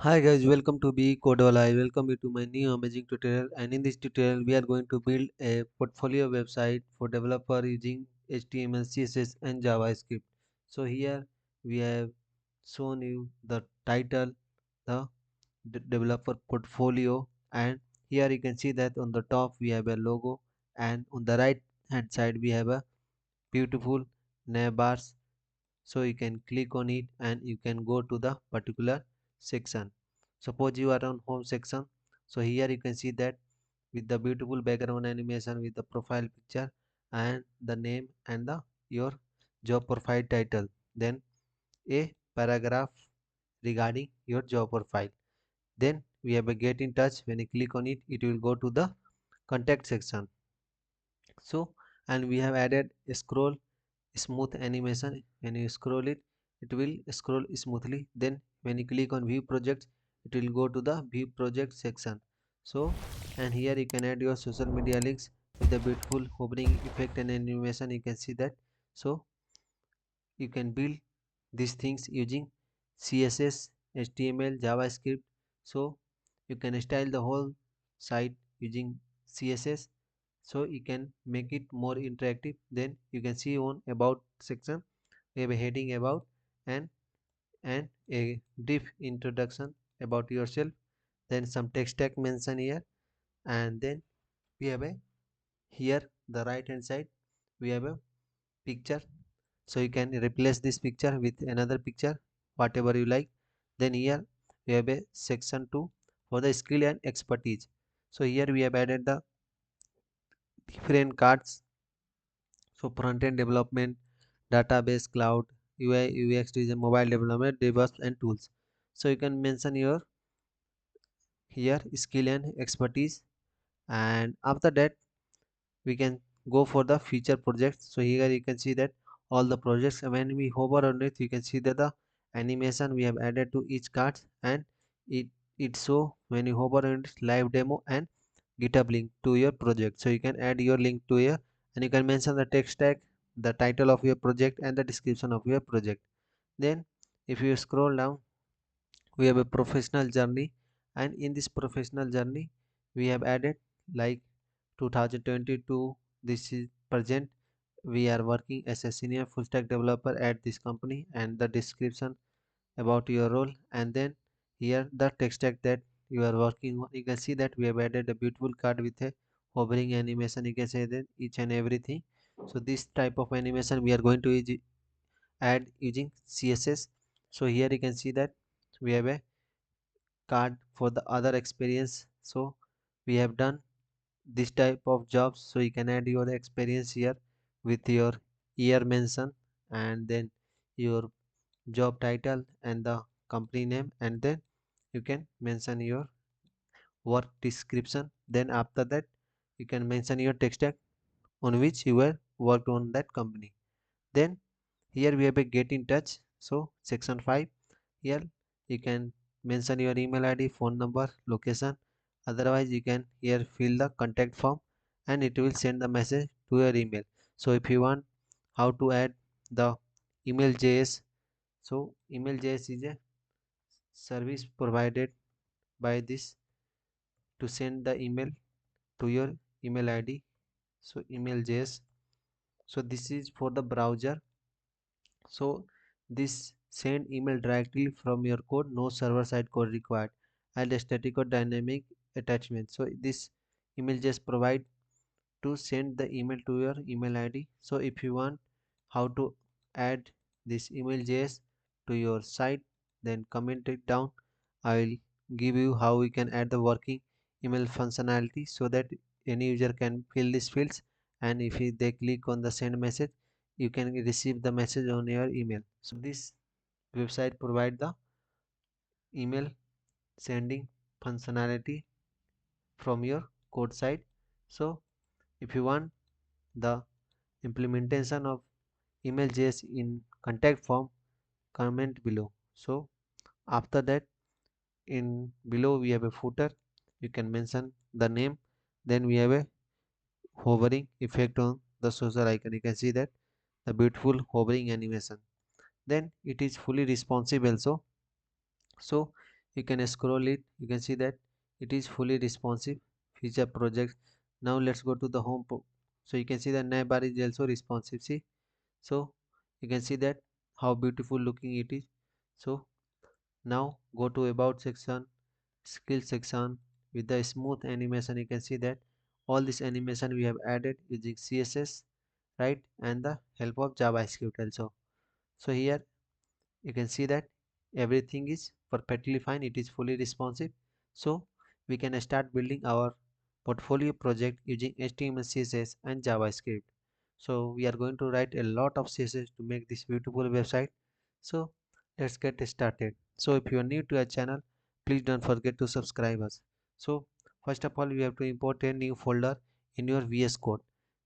Hi guys, welcome to Becodewala. I welcome you to my new amazing tutorial. And in this tutorial, we are going to build a portfolio website for developer using HTML, CSS, and JavaScript. So here we have shown you the title, the developer portfolio, and here you can see that on the top we have a logo, and on the right hand side we have a beautiful navbars. So you can click on it and you can go to the particular section. Suppose you are on home section, so here you can see that with the beautiful background animation with the profile picture and the name and the your job profile title, then a paragraph regarding your job profile. Then we have a get in touch. When you click on it, it will go to the contact section. So, and we have added a scroll smooth animation. When you scroll it, it will scroll smoothly. Then when you click on view projects, it will go to the view project section. So, and here you can add your social media links with the beautiful hovering effect and animation. You can see that. So you can build these things using CSS, HTML, JavaScript. So you can style the whole site using CSS, so you can make it more interactive. Then you can see on about section we have a heading about and a brief introduction about yourself, then some text tag mention here, and then we have a here the right hand side we have a picture, so you can replace this picture with another picture whatever you like. Then here we have a section 2 for the skill and expertise. So here we have added the different cards. So front-end development, database, cloud, UI, UX design, mobile development, DevOps, and tools. So you can mention your here skill and expertise, and after that we can go for the future projects. So here you can see that all the projects. When we hover on it, you can see that the animation we have added to each card, and it it show when you hover on it live demo and GitHub link to your project. So you can add your link to here, and you can mention the text tag, the title of your project, and the description of your project. Then if you scroll down, we have a professional journey, and in this professional journey we have added like 2022, this is present, we are working as a senior full stack developer at this company, and the description about your role, and then here the text tag that you are working on. You can see that we have added a beautiful card with a hovering animation. You can say that each and everything. So this type of animation we are going to add using CSS. So here you can see that we have a card for the other experience. So we have done this type of jobs, so you can add your experience here with your year mention, and then your job title and the company name, and then you can mention your work description. Then after that you can mention your tech stack on which you were worked on that company. Then here we have a get in touch. So section 5, here you can mention your email ID, phone number, location. Otherwise you can here fill the contact form, and it will send the message to your email. So if you want how to add the email JS, so email JS is a service provided by this to send the email to your email ID. So email JS, so this is for the browser. So this send email directly from your code, no server side code required, and a static or dynamic attachment. So this email just provide to send the email to your email ID. So if you want how to add this email JS to your site, then comment it down. I will give you how we can add the working email functionality so that any user can fill these fields, and if they click on the send message, you can receive the message on your email. So this website provide the email sending functionality from your code side. So if you want the implementation of email JS in contact form, comment below. So after that, in below we have a footer, you can mention the name. Then we have a hovering effect on the social icon. You can see that the beautiful hovering animation. Then it is fully responsive also. So you can scroll it, you can see that it is fully responsive feature project. Now let's go to the so you can see the navbar is also responsive, see. So you can see that how beautiful looking it is. So now go to about section, skill section. With the smooth animation, you can see that all this animation we have added using CSS, right, and the help of JavaScript also. So here you can see that everything is perfectly fine, it is fully responsive. So we can start building our portfolio project using HTML, CSS and JavaScript. So we are going to write a lot of CSS to make this beautiful website. So let's get started. So if you are new to our channel, please don't forget to subscribe us. So first of all, we have to import a new folder in your VS Code.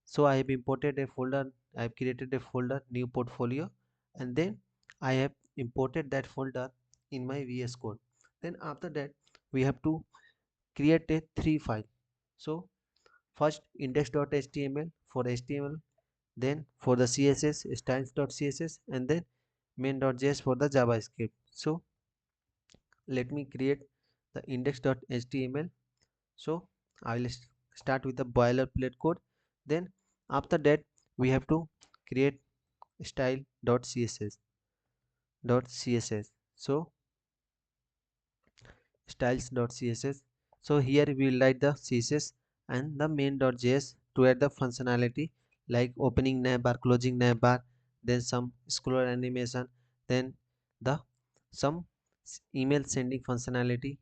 So I have imported a folder, I have created a folder new portfolio, and then I have imported that folder in my VS Code. Then after that we have to create a three file. So first index.html for HTML, then for the CSS styles.css, and then main.js for the JavaScript. So let me create the index.html. So I will start with the boilerplate code. Then after that we have to create style.css. So styles.css. So here we will write the CSS and the main.js to add the functionality like opening navbar, closing navbar, then some scroll animation, then the some email sending functionality,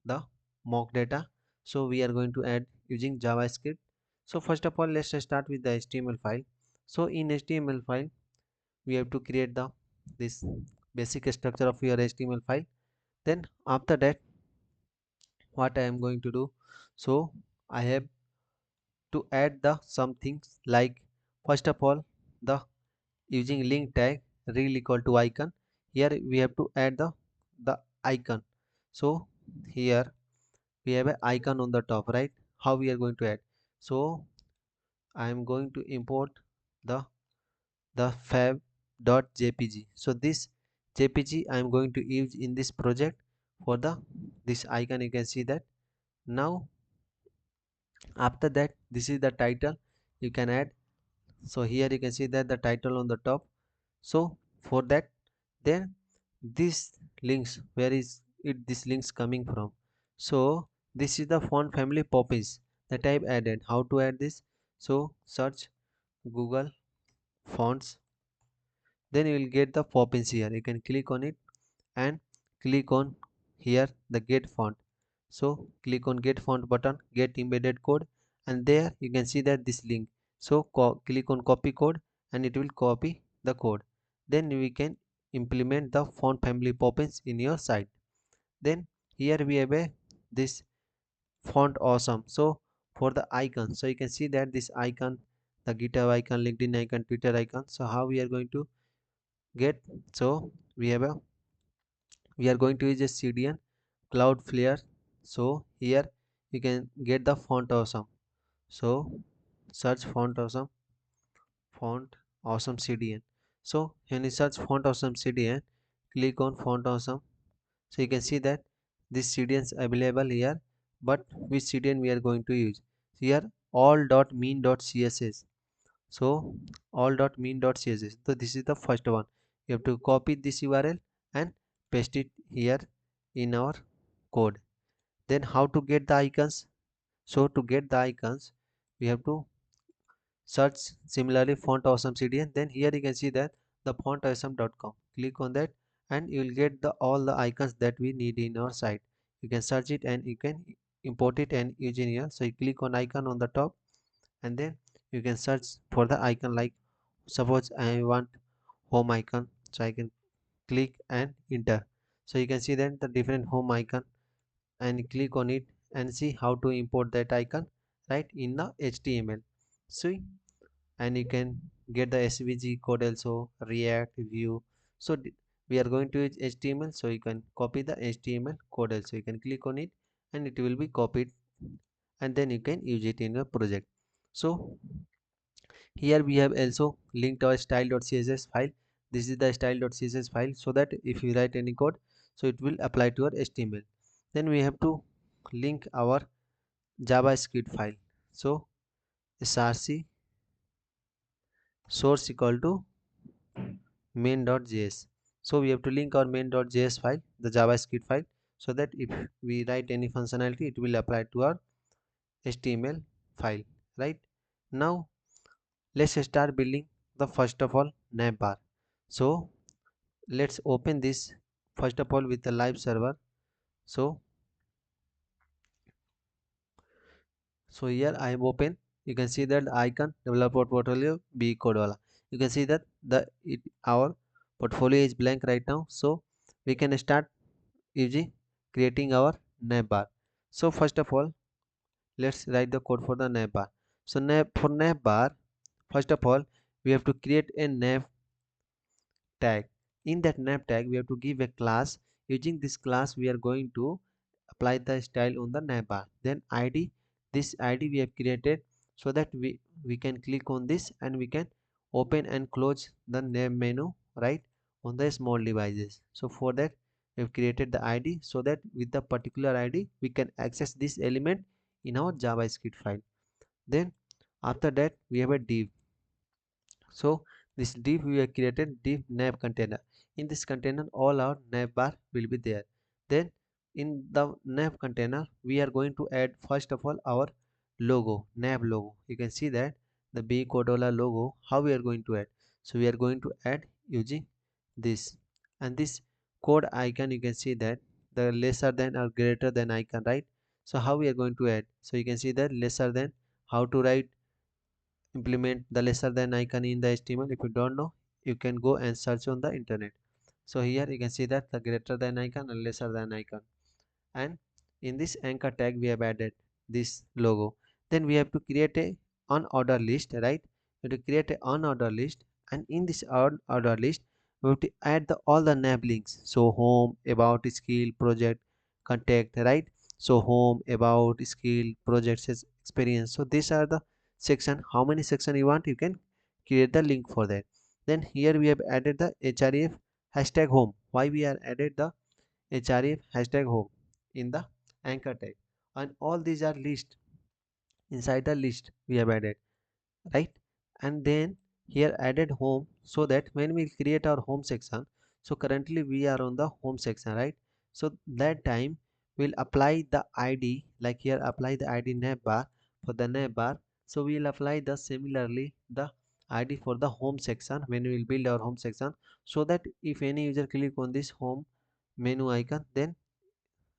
the mock data. So we are going to add using JavaScript. So first of all, let's start with the HTML file. So in HTML file we have to create the this basic structure of your HTML file. Then after that, what I am going to do, so I have to add the some things like, first of all, the using link tag rel equal to icon. Here we have to add the icon. So here we have an icon on the top, right? How we are going to add? So I am going to import the fab.jpg. So this jpg I am going to use in this project for the this icon. You can see that. Now after that, this is the title you can add. So here you can see that the title on the top. So for that, then this links, where is it this links coming from? So this is the font family Poppins that I've added. How to add this? So search Google fonts, then you will get the Poppins. Here you can click on it and click on here the get font. So click on get font button, get embedded code, and there you can see that this link. So click on copy code and it will copy the code. Then we can implement the font family Poppins in your site. Then here we have a this font awesome. So for the icon, so you can see that this icon, the GitHub icon, LinkedIn icon, Twitter icon. So how we are going to get? So we are going to use a CDN Cloudflare. So here you can get the font awesome. So search font awesome CDN. So when you search font awesome CDN, click on font awesome. So you can see that this CDN is available here, but which CDN we are going to use? Here all.mean.css. So all.mean.css. So this is the first one. You have to copy this URL and paste it here in our code. Then how to get the icons? So to get the icons, we have to search similarly font awesome CDN. Then here you can see that the fontawesome.com. Click on that and you will get the all the icons that we need in our site. You can search it and you can import it and use in here. So you click on icon on the top, and then you can search for the icon. Like suppose I want home icon, so I can click and enter. So you can see then the different home icon, and click on it and see how to import that icon right in the HTML. See, and you can get the SVG code also, React, Vue. So we are going to use HTML, so you can copy the HTML code also. You can click on it and it will be copied, and then you can use it in your project. So here we have also linked our style.css file. This is the style.css file, so that if you write any code, so it will apply to our HTML. Then we have to link our JavaScript file. So src source equal to main.js. So we have to link our main.js file, the JavaScript file, so that if we write any functionality, it will apply to our HTML file. Right now, let's start building the first of all navbar. So let's open this first of all with the live server. So here I am open. You can see that the icon developer portfolio Becodewala. You can see that our portfolio is blank right now. So we can start using creating our navbar. So first of all, let's write the code for the navbar. So for navbar, first of all, we have to create a nav tag. In that nav tag, we have to give a class. Using this class, we are going to apply the style on the navbar. Then id, this id we have created so that we can click on this and we can open and close the nav menu right on the small devices. So for that we have created the id so that with the particular id we can access this element in our JavaScript file. Then after that we have a div. So this div we have created div nav container. In this container all our nav bar will be there. Then in the nav container we are going to add first of all our logo, nav logo. You can see that the Becodewala logo. How we are going to add? So we are going to add using this, and this code icon. You can see that the lesser than or greater than icon, right? So how we are going to add? So you can see that lesser than, how to write implement the lesser than icon in the HTML. If you don't know, you can go and search on the internet. So here you can see that the greater than icon and lesser than icon, and in this anchor tag we have added this logo. Then we have to create a unordered list, right? We have to create a unordered list, and in this unordered list we have to add all the nav links. So home, about, skill, project, contact, right? So home, about, skill, projects, experience. So these are the section. How many section you want, you can create the link for that. Then here we have added the href hashtag home. Why we are added the href hashtag home in the anchor tag? And all these are list, inside the list we have added, right? And then here added home, so that when we create our home section, so currently we are on the home section, right? So that time we'll apply the id, like here apply the id navbar for the navbar. So we'll apply the similarly the id for the home section when we will build our home section, so that if any user click on this home menu icon, then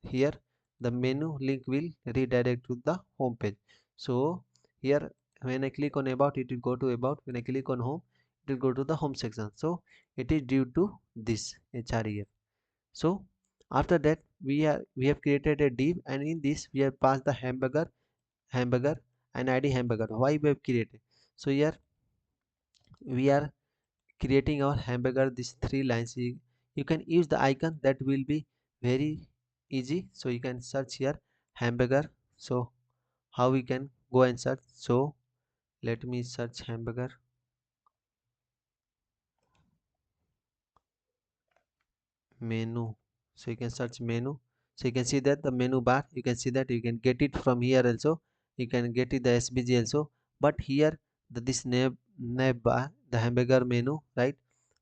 here the menu link will redirect to the home page. So here when I click on about, it will go to about. When I click on home, it will go to the home section. So it is due to this href. So after that we have created a div, and in this we have passed the hamburger and id hamburger. Why we have created? So here we are creating our hamburger, these three lines. You can use the icon, that will be very easy. So you can search here hamburger. So how we can go and search? So let me search hamburger menu. So you can search menu. So you can see that the menu bar, you can see that you can get it from here also. You can get it the SVG also. But here this nav bar, the hamburger menu, right?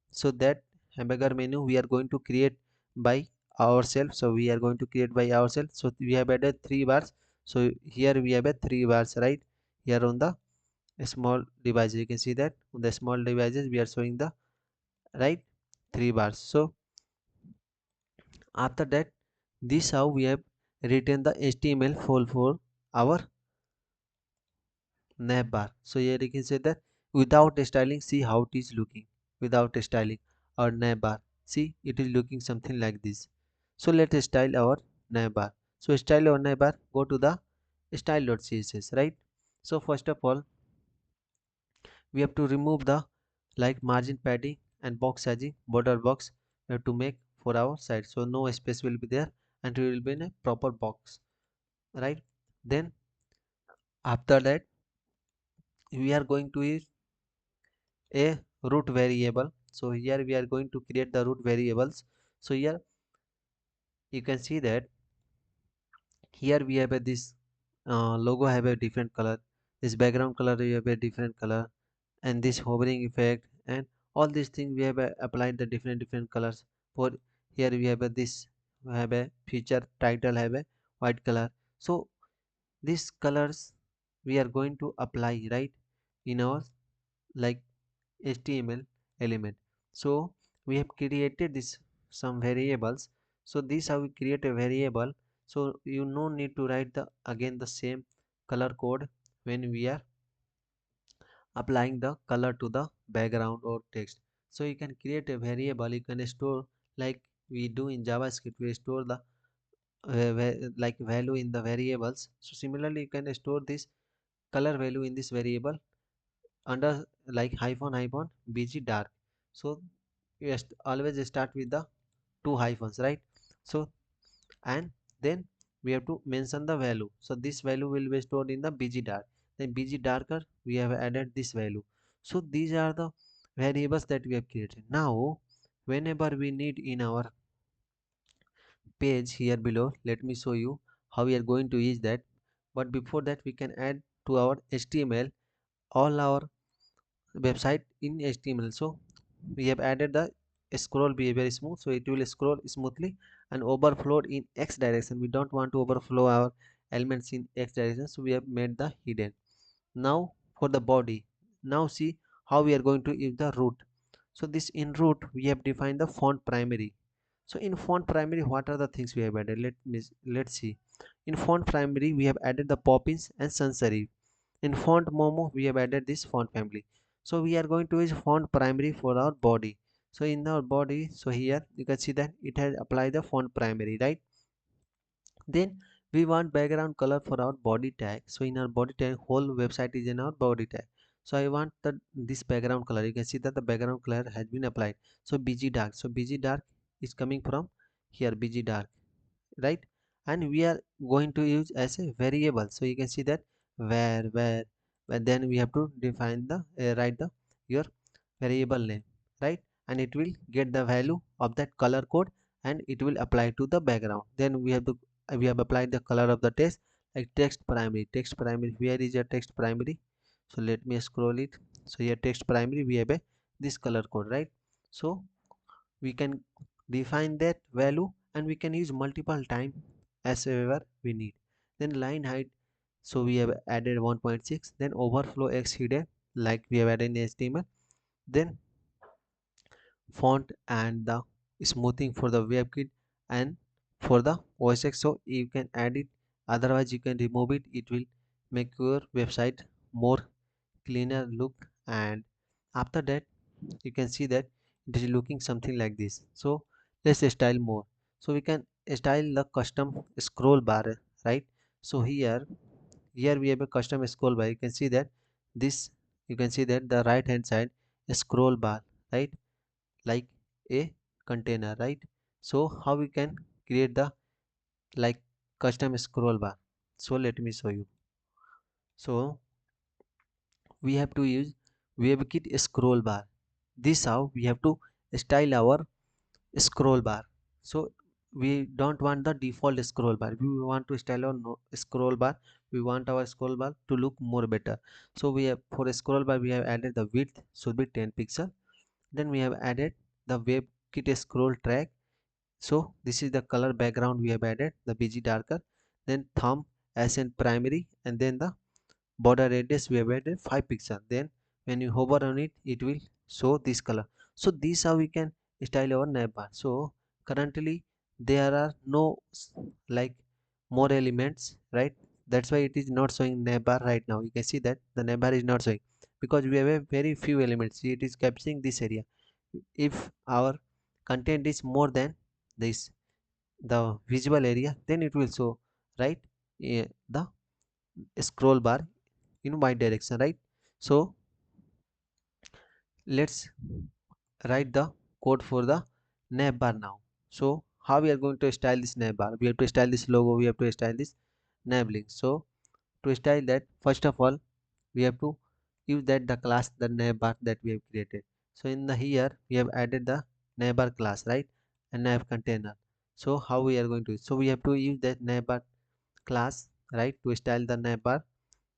So that hamburger menu we are going to create by ourselves. So we are going to create by ourselves. So we have added three bars. So here we have a three bars, right? Here on the small device, you can see that on the small devices we are showing the right three bars. So after that, this how we have written the HTML file for our navbar. So here you can say that without styling, see how it is looking without styling our navbar. See, it is looking something like this. So let's style our navbar. So style our navbar, go to the style.css, right? So first of all, we have to remove the like margin padding and box sizing, border box we have to make for our site. So no space will be there, and we will be in a proper box, right? Then after that we are going to use a root variable. So here we are going to create the root variables. So here you can see that here we have this logo have a different color, this background color we have a different color, and this hovering effect and all these things we have applied the different colors. For here we have this have a feature title have a white color. So these colors we are going to apply right in our like HTML element. So we have created this some variables. So this how we create a variable. So you no need to write the again the same color code when we are applying the color to the background or text. So you can create a variable, you can store like we do in JavaScript, we store the like value in the variables. So similarly you can store this color value in this variable under like hyphen hyphen bg dark. So you always start with the two hyphens, right? So and then we have to mention the value. So this value will be stored in the bg dark, then bg darker we have added this value. So these are the variables that we have created. Now whenever we need in our page here below, let me show you how we are going to use that. But before that we can add to our HTML all our website in HTML. So we have added the scroll behavior smooth, so it will scroll smoothly and overflow in X direction. We don't want to overflow our elements in X direction, so we have made the hidden. Now for the body, now see how we are going to use the root. So this in root we have defined the font primary. So in font primary what are the things we have added? Let's see. In font primary we have added the poppins and sans serif. In font momo we have added this font family. So we are going to use font primary for our body. So in our body, so here you can see that it has applied the font primary, right? Then we want background color for our body tag. So in our body tag, whole website is in our body tag. So I want that this background color, you can see that the background color has been applied. So bg dark, so bg dark is coming from here, bg dark, right? And we are going to use as a variable. So you can see that where but then we have to define the write the your variable name, right? And it will get the value of that color code and it will apply to the background. Then we have applied the color of the text, like text primary, where is your text primary? So let me scroll it. So here text primary we have a this color code, right? So we can define that value and we can use multiple time as ever we need. Then line height, so we have added 1.6. Then overflow x hidden, like we have added in HTML. Then font and the smoothing for the WebKit and for the OSX, so you can add it, otherwise you can remove it. It will make your website more cleaner look. And after that you can see that it is looking something like this. So let's style more. So we can style the custom scroll bar, right? So here we have a custom scroll bar. You can see that this, you can see that the right hand side scroll bar, right? Like a container, right? So how we can create the like custom scroll bar? So let me show you. So we have to use WebKit scroll bar. This how we have to style our scroll bar. So we don't want the default scroll bar, we want to style our scroll bar. We want our scroll bar to look more better. So we have, for a scroll bar we have added the width should be 10 pixel. Then we have added the WebKit scroll track. So this is the color background we have added, the bg darker. Then thumb as in primary, and then the border radius we have added 5 pixel. Then when you hover on it, it will show this color. So this how we can style our navbar. So currently there are no like more elements, right? That's why it is not showing navbar right now. You can see that the navbar is not showing because we have a very few elements. It is capturing this area. If our content is more than this, the visual area, then it will show, right? The scroll bar in y direction, right? So let's write the code for the navbar now. So how we are going to style this navbar? We have to style this logo, we have to style this nav link. So to style that, first of all we have to use that the class, the navbar that we have created. So in the here we have added the navbar class, right? And nav container. So how we are going to, so we have to use that navbar class, right, to style the navbar.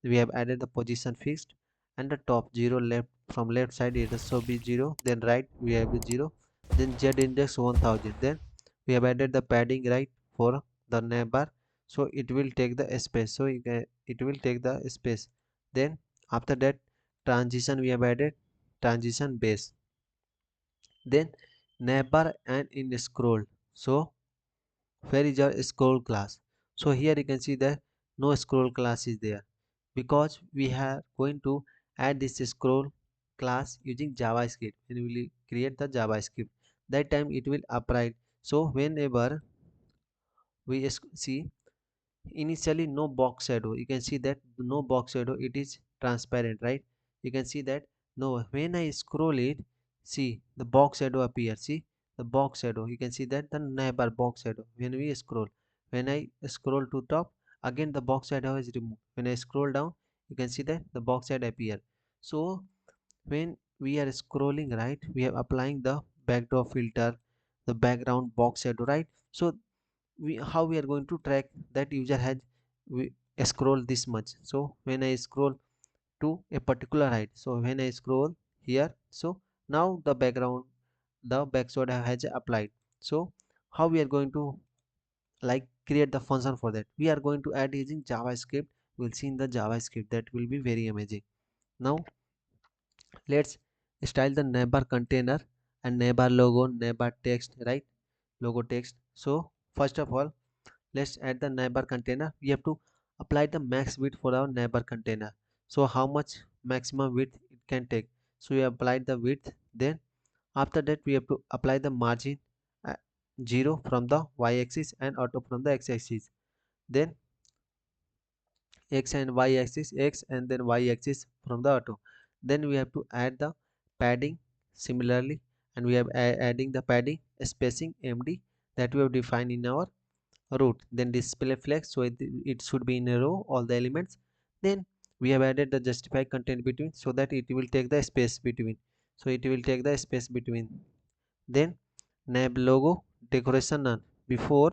We have added the position fixed, and the top 0 left, from left side it also be 0, then right we have the 0, then z index 1000, then we have added the padding, right, for the navbar, so it will take the space, so it will take the space. Then after that, transition we have added, transition base, then navbar and in scroll. So where is your scroll class? So here you can see that no scroll class is there, because we are going to add this scroll class using JavaScript. When we will create the JavaScript, that time it will apply. So whenever we see, initially no box shadow, you can see that no box shadow, it is transparent, right? You can see that, no, when I scroll it, see the box shadow appear, see the box shadow, you can see that the neighbor box shadow when we scroll. When I scroll to top, again the box shadow is removed. When I scroll down, you can see that the box shadow appear. So when we are scrolling, right, we are applying the backdrop filter, the background box shadow, right? So we, how we are going to track that user has we scroll this much. So when I scroll to a particular height, so when I scroll here, so now the background, the background has applied. So how we are going to like create the function for that, we are going to add using JavaScript. We'll see in the JavaScript, that will be very amazing. Now let's style the neighbor container and neighbor logo, neighbor text, right, logo text. So first of all, let's add the neighbor container. We have to apply the max width for our neighbor container. So how much maximum width it can take, so we applied the width. Then after that we have to apply the margin, uh, 0 from the y-axis and auto from the x-axis. Then x and y-axis, x and then y-axis from the auto. Then we have to add the padding similarly, and we have adding the padding spacing md that we have defined in our root. Then display flex, so it should be in a row all the elements. Then we have added the justify content between, so that it will take the space between, so it will take the space between. Then nav logo decoration none, before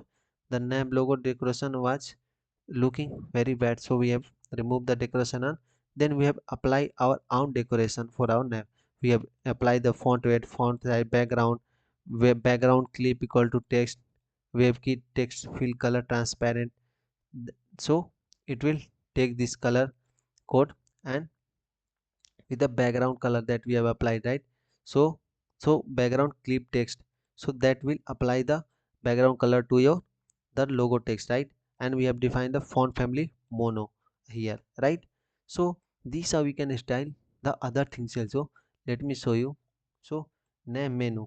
the nav logo decoration was looking very bad, so we have removed the decoration none. Then we have applied our own decoration for our nav. We have applied the font weight, font size, background, web background clip equal to text, WebKit text fill color transparent. So it will take this color code and with the background color that we have applied, right? So background clip text, so that will apply the background color to your the logo text, right? And we have defined the font family mono here, right? So these how we can style the other things also. Let me show you. So name menu,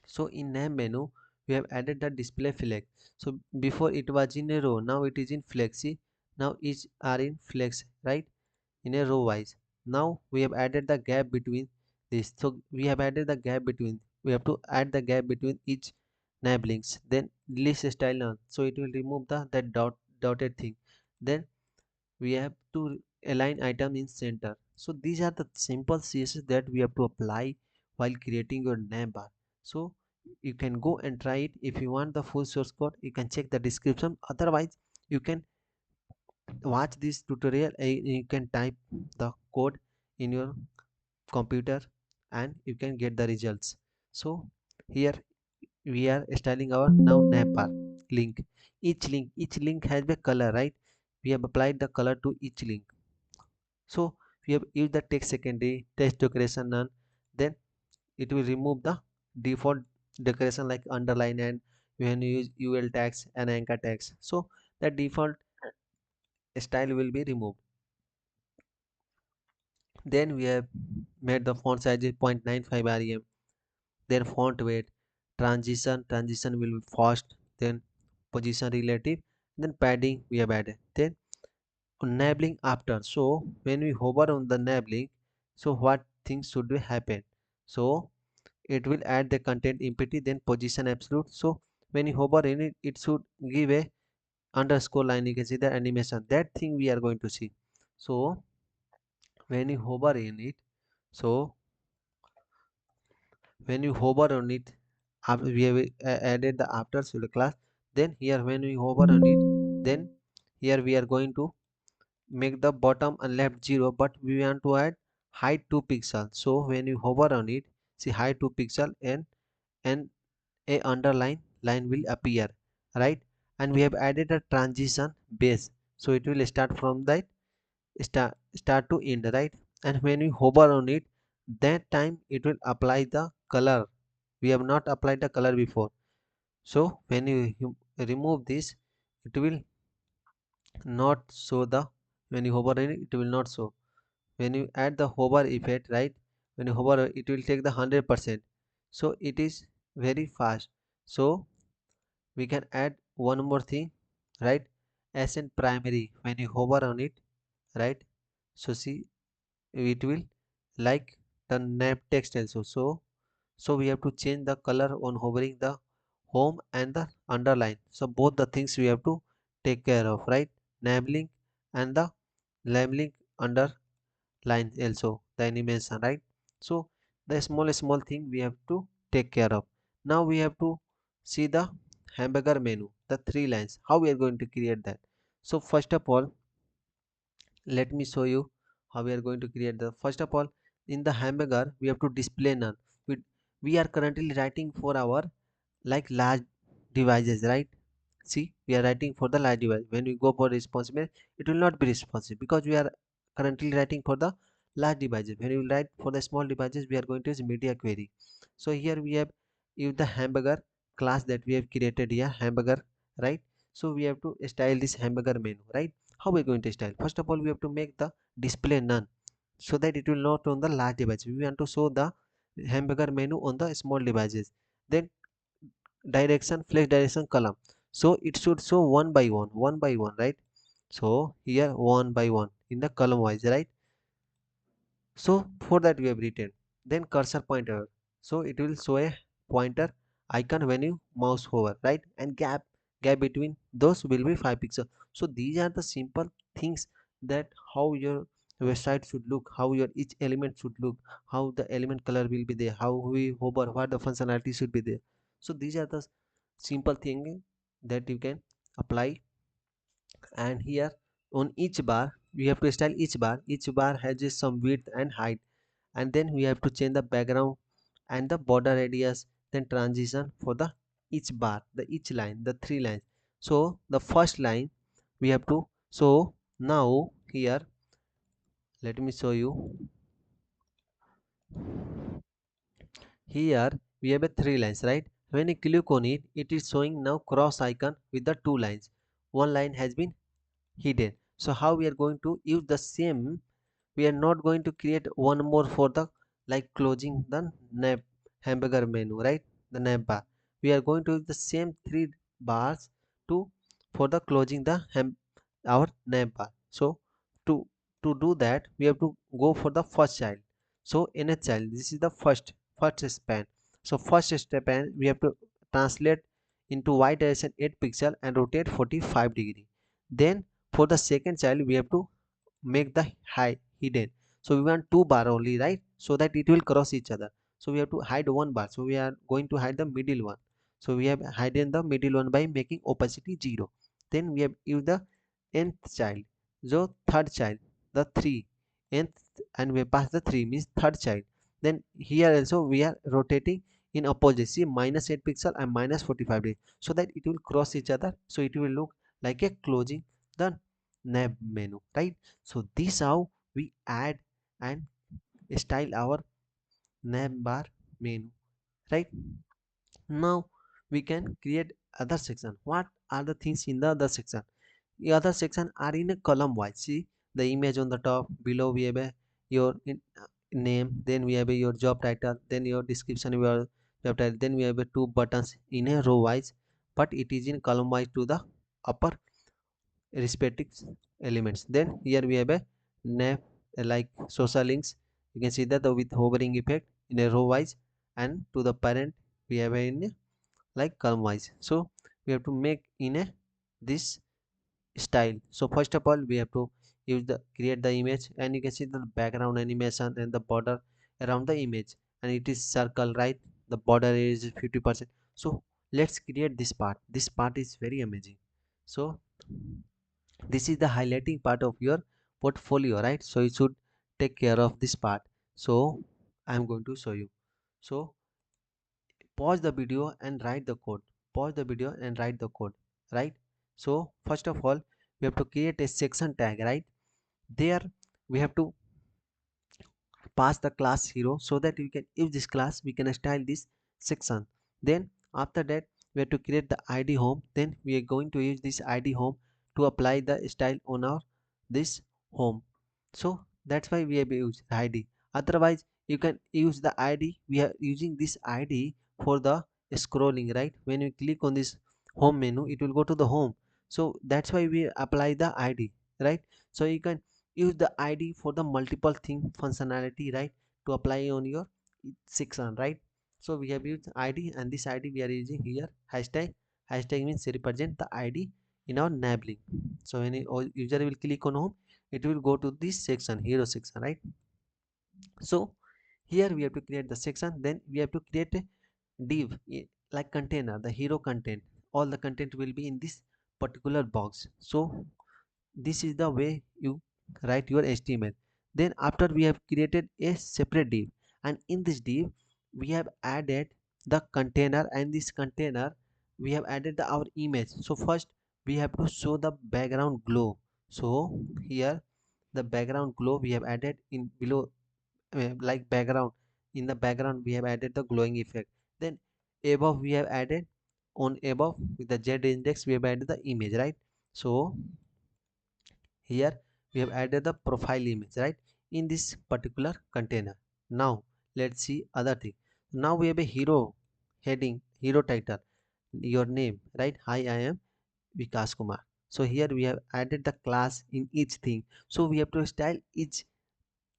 so in name menu we have added the display flex. So before it was in a row, now it is in flexi. Now each are in flex, right, in a row wise. Now we have added the gap between this, so we have added the gap between, we have to add the gap between each nav links. Then list style none, so it will remove the that dotted thing. Then we have to align item in center. So these are the simple css that we have to apply while creating your navbar. So you can go and try it. If you want the full source code, you can check the description. Otherwise you can watch this tutorial and you can type the code in your computer and you can get the results. So here we are styling our now navbar link. Each link has a color, right? We have applied the color to each link. So we have used the text secondary, text decoration none. Then it will remove the default decoration like underline, and when you use ul tags and anchor tags, so the default style will be removed. Then we have made the font size is 0.95 rem. Then font weight, transition will be fast. Then position relative, then padding we have added. Then enabling after, so when we hover on the enabling, so what things should be happen? So it will add the content empty, then position absolute. So when you hover in it, it should give a underscore line, you can see the animation, that thing we are going to see. So when you hover in it, so when you hover on it, after we have added the after pseudo class. Then here when we hover on it, then here we are going to make the bottom and left 0, but we want to add height 2 pixels. So when you hover on it, see height 2 pixel, and a underline line will appear, right? And we have added a transition base, so it will start from that start to end, right? And when we hover on it, that time it will apply the color. We have not applied the color before, so when you remove this, it will not show the, when you hover on it, it will not show. When you add the hover effect, right, when you hover it will take the 100%, so it is very fast. So we can add one more thing, right, as in primary. When you hover on it, right, so see, it will like the name text also. So we have to change the color on hovering the home and the underline. So both the things we have to take care of, right, labeling and the labeling underline also, the animation, right? So the small thing we have to take care of. Now we have to see the hamburger menu, the three lines, how we are going to create that. So first of all, let me show you how we are going to create the. First of all, in the hamburger we have to display none. We are currently writing for our like large devices, right? See, we are writing for the large device. When we go for responsive, it will not be responsive because we are currently writing for the large devices. When we write for the small devices, we are going to use media query. So here we have use the hamburger class that we have created here, hamburger, right? So we have to style this hamburger menu, right? How we are going to style? First of all, we have to make the display none, so that it will not on the large device. We want to show the hamburger menu on the small devices. Then direction, flex direction column, so it should show one by one, right? So here one by one in the column wise, right? So for that we have written. Then cursor pointer, so it will show a pointer icon when you mouse over, right? And gap between those will be 5 pixels. So these are the simple things, that how your website should look, how your each element should look, how the element color will be there, how we hover, what the functionality should be there. So these are the simple thing that you can apply. And here on each bar we have to style each bar has just some width and height. And then we have to change the background and the border radius, then transition for the each bar, the each line, the three lines. So the first line we have to, so now here let me show you. Here we have a three lines, right? When you click on it, it is showing now cross icon with the two lines. One line has been hidden. So how we are going to use the same? We are not going to create one more for the like closing the nav hamburger menu, right? The nav bar. We are going to use the same three bars to for the closing the our nav bar. So to do that, we have to go for the first child. So in a child, this is the first span. So first span we have to translate into y direction 8 pixel and rotate 45 degree. Then for the second child we have to make the high hidden. So we want two bar only, right? So that it will cross each other. So we have to hide one bar, so we are going to hide the middle one. So we have hidden the middle one by making opacity 0. Then we have used the nth child, so third child, the 3 nth, and we pass the 3 means third child. Then here also we are rotating in opposite, see minus 8 pixel and minus 45 degree, so that it will cross each other, so it will look like a closing the nav menu, right? So this how we add and style our navbar menu, right? Now we can create other section. What are the things in the other section? The other section are in a column wise. See the image on the top, below we have a your name, then we have a your job title, then your description of your job title, then we have a two buttons in a row wise, but it is in column wise to the upper respective elements. Then here we have a nav like social links. You can see that the with hovering effect in a row wise, and to the parent we have a in a like column wise. So we have to make in a this style. So first of all we have to use the create the image, and you can see the background animation and the border around the image, and it is circle, right? the border area is 50%. So let's create this part. This part is very amazing. So this is the highlighting part of your portfolio, right? So you should take care of this part. So I'm going to show you. So pause the video and write the code. Pause the video and write the code, right? So first of all, we have to create a section tag, right? There we have to pass the class hero, so that we can use this class, we can style this section. Then after that, we have to create the id home. Then we are going to use this id home to apply the style on our this home. So that's why we have used id. Otherwise you can use the id. We are using this id for the scrolling, right? When you click on this home menu, it will go to the home. So that's why we apply the id, right? So you can use the id for the multiple thing functionality, right, to apply on your section, right? So we have used id, and this id we are using here hashtag. Hashtag means represent the id in our nabling. So when a user will click on home, it will go to this section, hero section, right? So here we have to create the section. Then we have to create a div, like container, the hero content. All the content will be in this particular box. So this is the way you write your HTML. Then after, we have created a separate div, and in this div we have added the container, and this container we have added our image. So first we have to show the background glow. So here the background glow we have added in below, like background. In the background we have added the glowing effect. Then above we have added, on above with the z index we have added the image, right? So here we have added the profile image, right, in this particular container. Now let's see other thing. Now we have a hero heading, hero title, your name, right? Hi, I am Vikas Kumar. So here we have added the class in each thing. So we have to style each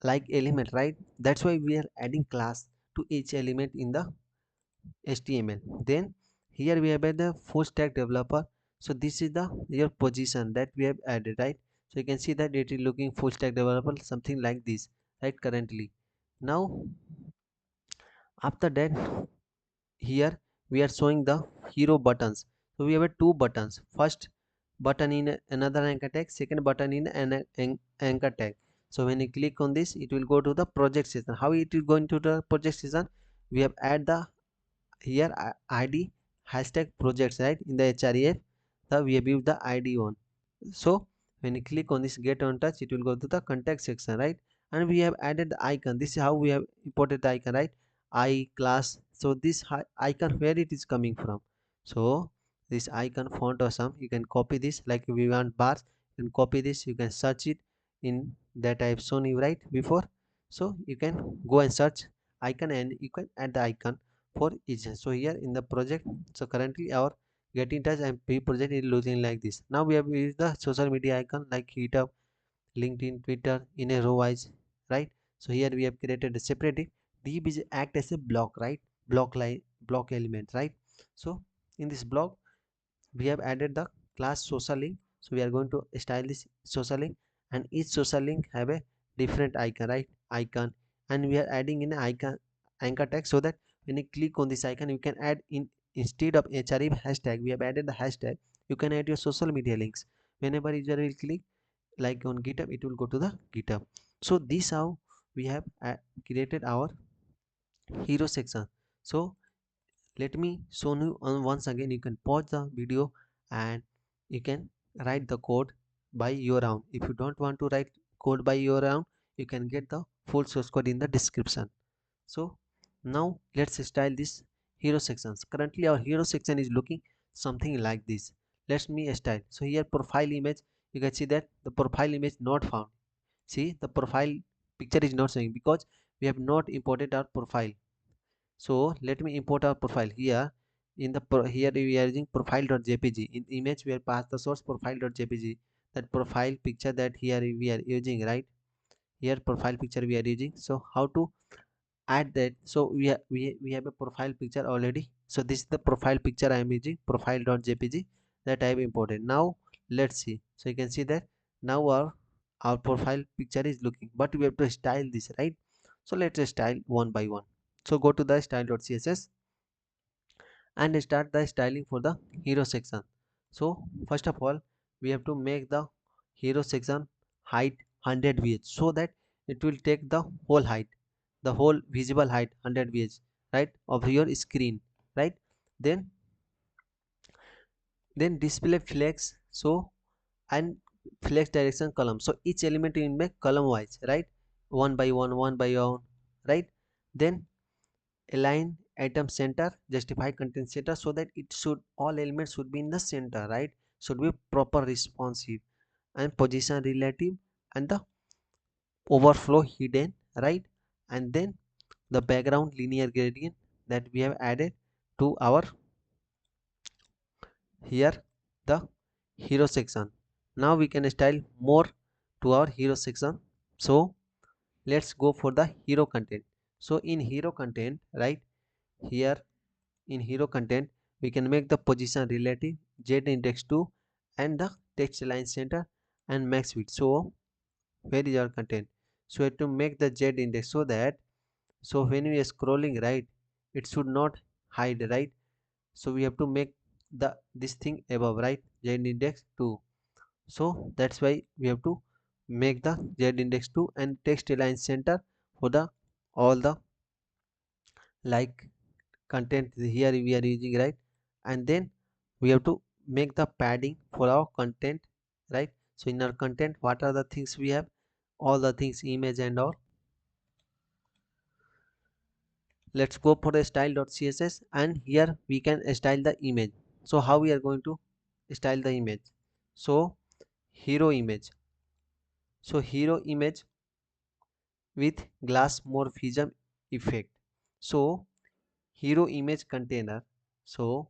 like element, right? That's why we are adding class to each element in the HTML. Then here we have the full stack developer. So this is the your position that we have added, right? So you can see that it is looking full stack developer, something like this, right? Currently. Now after that, here we are showing the hero buttons. So we have two buttons. First button in another anchor tag, second button in an anchor tag. So when you click on this, it will go to the project section. How it is going to the project section? We have add the here id hashtag projects, right? In the href, we have used the id one. So when you click on this get on touch, it will go to the contact section, right? And we have added the icon. This is how we have imported the icon, right? I class. So this icon, where it is coming from? So this icon font or some, you can copy this. Like if we want bars, you can copy this, you can search it in that I have shown you right before. So you can go and search icon, and you can add the icon for each. So here in the project, so currently our get in touch and p project is looking like this. Now we have used the social media icon like GitHub, LinkedIn, Twitter in a row wise, right? So here we have created a separate div. Div is act as a block, right? Block line, block element, right? So in this block we have added the class social link. So we are going to style this social link, and each social link have a different icon, right? Icon. And we are adding in an icon anchor tag, so that when you click on this icon, you can add in, instead of href hashtag, we have added the hashtag. You can add your social media links. Whenever user will click, like on GitHub, it will go to the GitHub. So this how we have created our hero section. So let me show you once again. You can pause the video and you can write the code by your own. If you don't want to write code by your own, you can get the full source code in the description. So now let's style this hero sections. Currently our hero section is looking something like this. Let me style. So here profile image, you can see that the profile image not found. See, the profile picture is not showing because we have not imported our profile. So let me import our profile here. In the here we are using profile.jpg. In image we are pass the source profile.jpg. That profile picture that here we are using, right? Here profile picture we are using. So how to add that? So we have a profile picture already. So this is the profile picture I am using, profile.jpg, that I have imported. Now let's see. So you can see that now our profile picture is looking, but we have to style this, right? So let's style one by one. So go to the style.css. and start the styling for the hero section. So first of all, we have to make the hero section height 100 vh, so that it will take the whole height, the whole visible height 100 vh, right, of your screen, right. Then then display flex, so and flex direction column, so each element will make column wise, right, one by one, one by one, right. Then align item center, justify content center, so that it should, all elements should be in the center, right, should be proper responsive, and position relative, and the overflow hidden, right. And then the background linear gradient that we have added to our here the hero section. Now we can style more to our hero section. So let's go for the hero content. So in hero content, right, here in hero content we can make the position relative, z index 2, and the text align center and max width. So where is our content? So we have to make the z index, so that, so when we are scrolling, right, it should not hide, right. So we have to make the this thing above, right, z index 2. So that's why we have to make the z index 2 and text align center for the all the like content here we are using, right. And then we have to make the padding for our content, right. So in our content, what are the things we have? All the things, image and all. Let's go for the style.css, and here we can style the image. So how we are going to style the image? So hero image, so hero image with glass morphism effect. So hero image container, so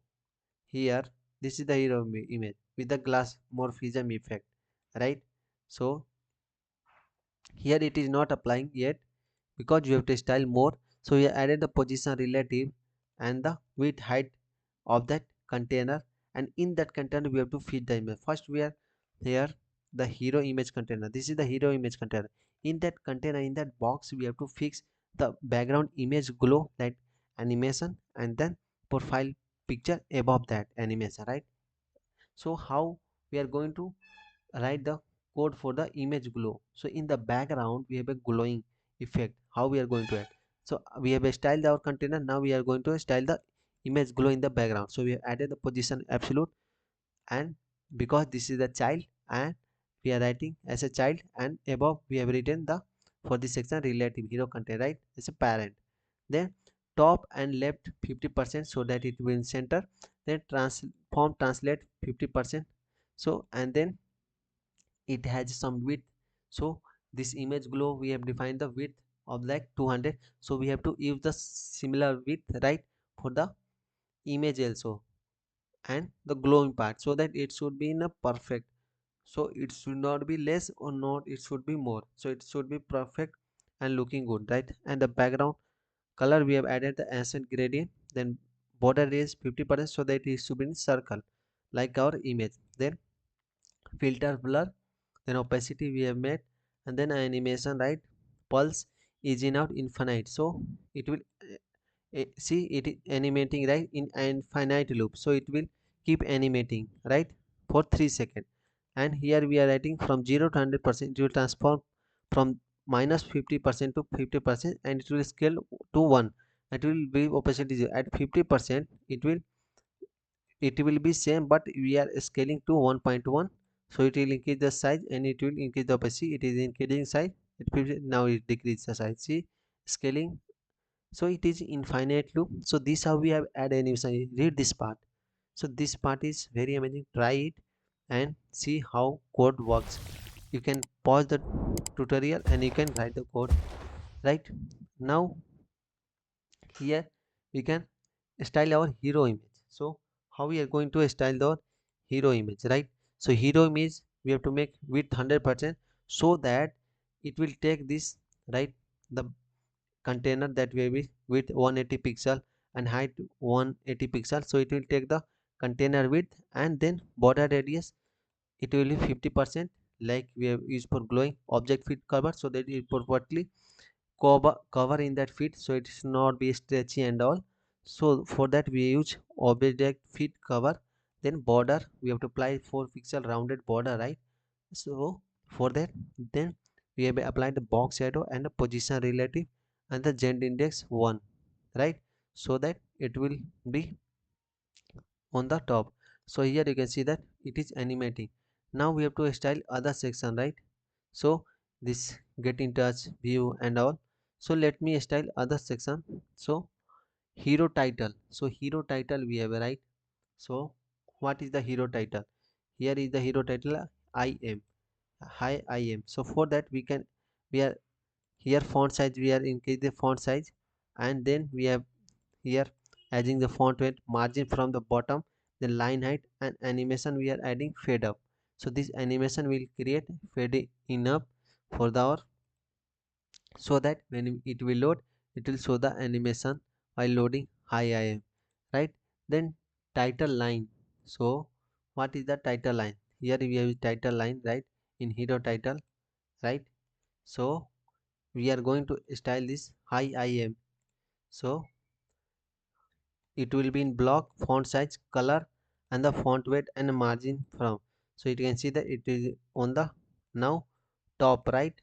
here this is the hero image with the glass morphism effect, right. So here it is not applying yet, because you have to style more. So we added the position relative and the width height of that container, and in that container we have to feed the image. First we are here the hero image container, this is the hero image container. In that container, in that box, we have to fix the background image glow, that animation, and then profile picture above that animation, right. So how we are going to write the code for the image glow? So in the background we have a glowing effect. How we are going to add? So we have styled our container, now we are going to style the image glow in the background. So we have added the position absolute, and because this is the child, and we are writing as a child, and above we have written the, for this section, relative hero content, right, as a parent. Then top and left 50%, so that it will in center. Then transform translate 50%. So and then it has some width. So this image glow, we have defined the width of like 200, so we have to use the similar width, right, for the image also, and the glowing part, so that it should be in a perfect. So it should not be less or not, it should be more, so it should be perfect and looking good, right. And the background color, we have added the accent gradient. Then border is 50%, so that it should be in circle like our image. Then filter blur, then opacity we have made, and then animation, right, pulse is in out infinite, so it will see it animating, right, in infinite loop, so it will keep animating, right, for 3 seconds. And here we are writing from 0 to 100%, it will transform from minus 50% to 50%, and it will scale to 1. It will be opacity 0. At 50% it will be same, but we are scaling to 1.1. So it will increase the size, and it will increase the opacity. It is increasing size, now it decreases the size, see, scaling. So it is infinite loop. So this how we have add animation. Read this part. So this part is very amazing, try it and see how code works. You can pause the tutorial and you can write the code, right. Now here we can style our hero image. So how we are going to style the hero image, right. So hero image, we have to make width 100%, so that it will take this, right, the container that will be with 180 pixel and height 180 pixel. So it will take the container width, and then border radius, it will be 50%, like we have used for glowing object fit cover, so that it perfectly cover in that fit, so it should not be stretchy and all. So for that we use object fit cover, then border we have to apply 4 pixel rounded border, right? So for that, then we have applied the box shadow and the position relative and the gent index 1, right? So that it will be on the top. So here you can see that it is animating. Now we have to style other section, right? So this get in touch view and all. So let me style other section. So hero title. So hero title we have, right? So what is the hero title? Here is the hero title, I am. Hi, I am. So for that we are here font size, we are increase the font size, and then we have here adding the font weight, margin from the bottom, the line height, and animation we are adding fade up. So this animation will create fade in up for the our, so that when it will load, it will show the animation while loading. Hi, I am, right? Then title line. So what is the title line? Here we have title line, right? In hero title, right? So we are going to style this hi, I am. So it will be in block, font size, color, and the font weight and margin from. So you can see that it is on the now top, right?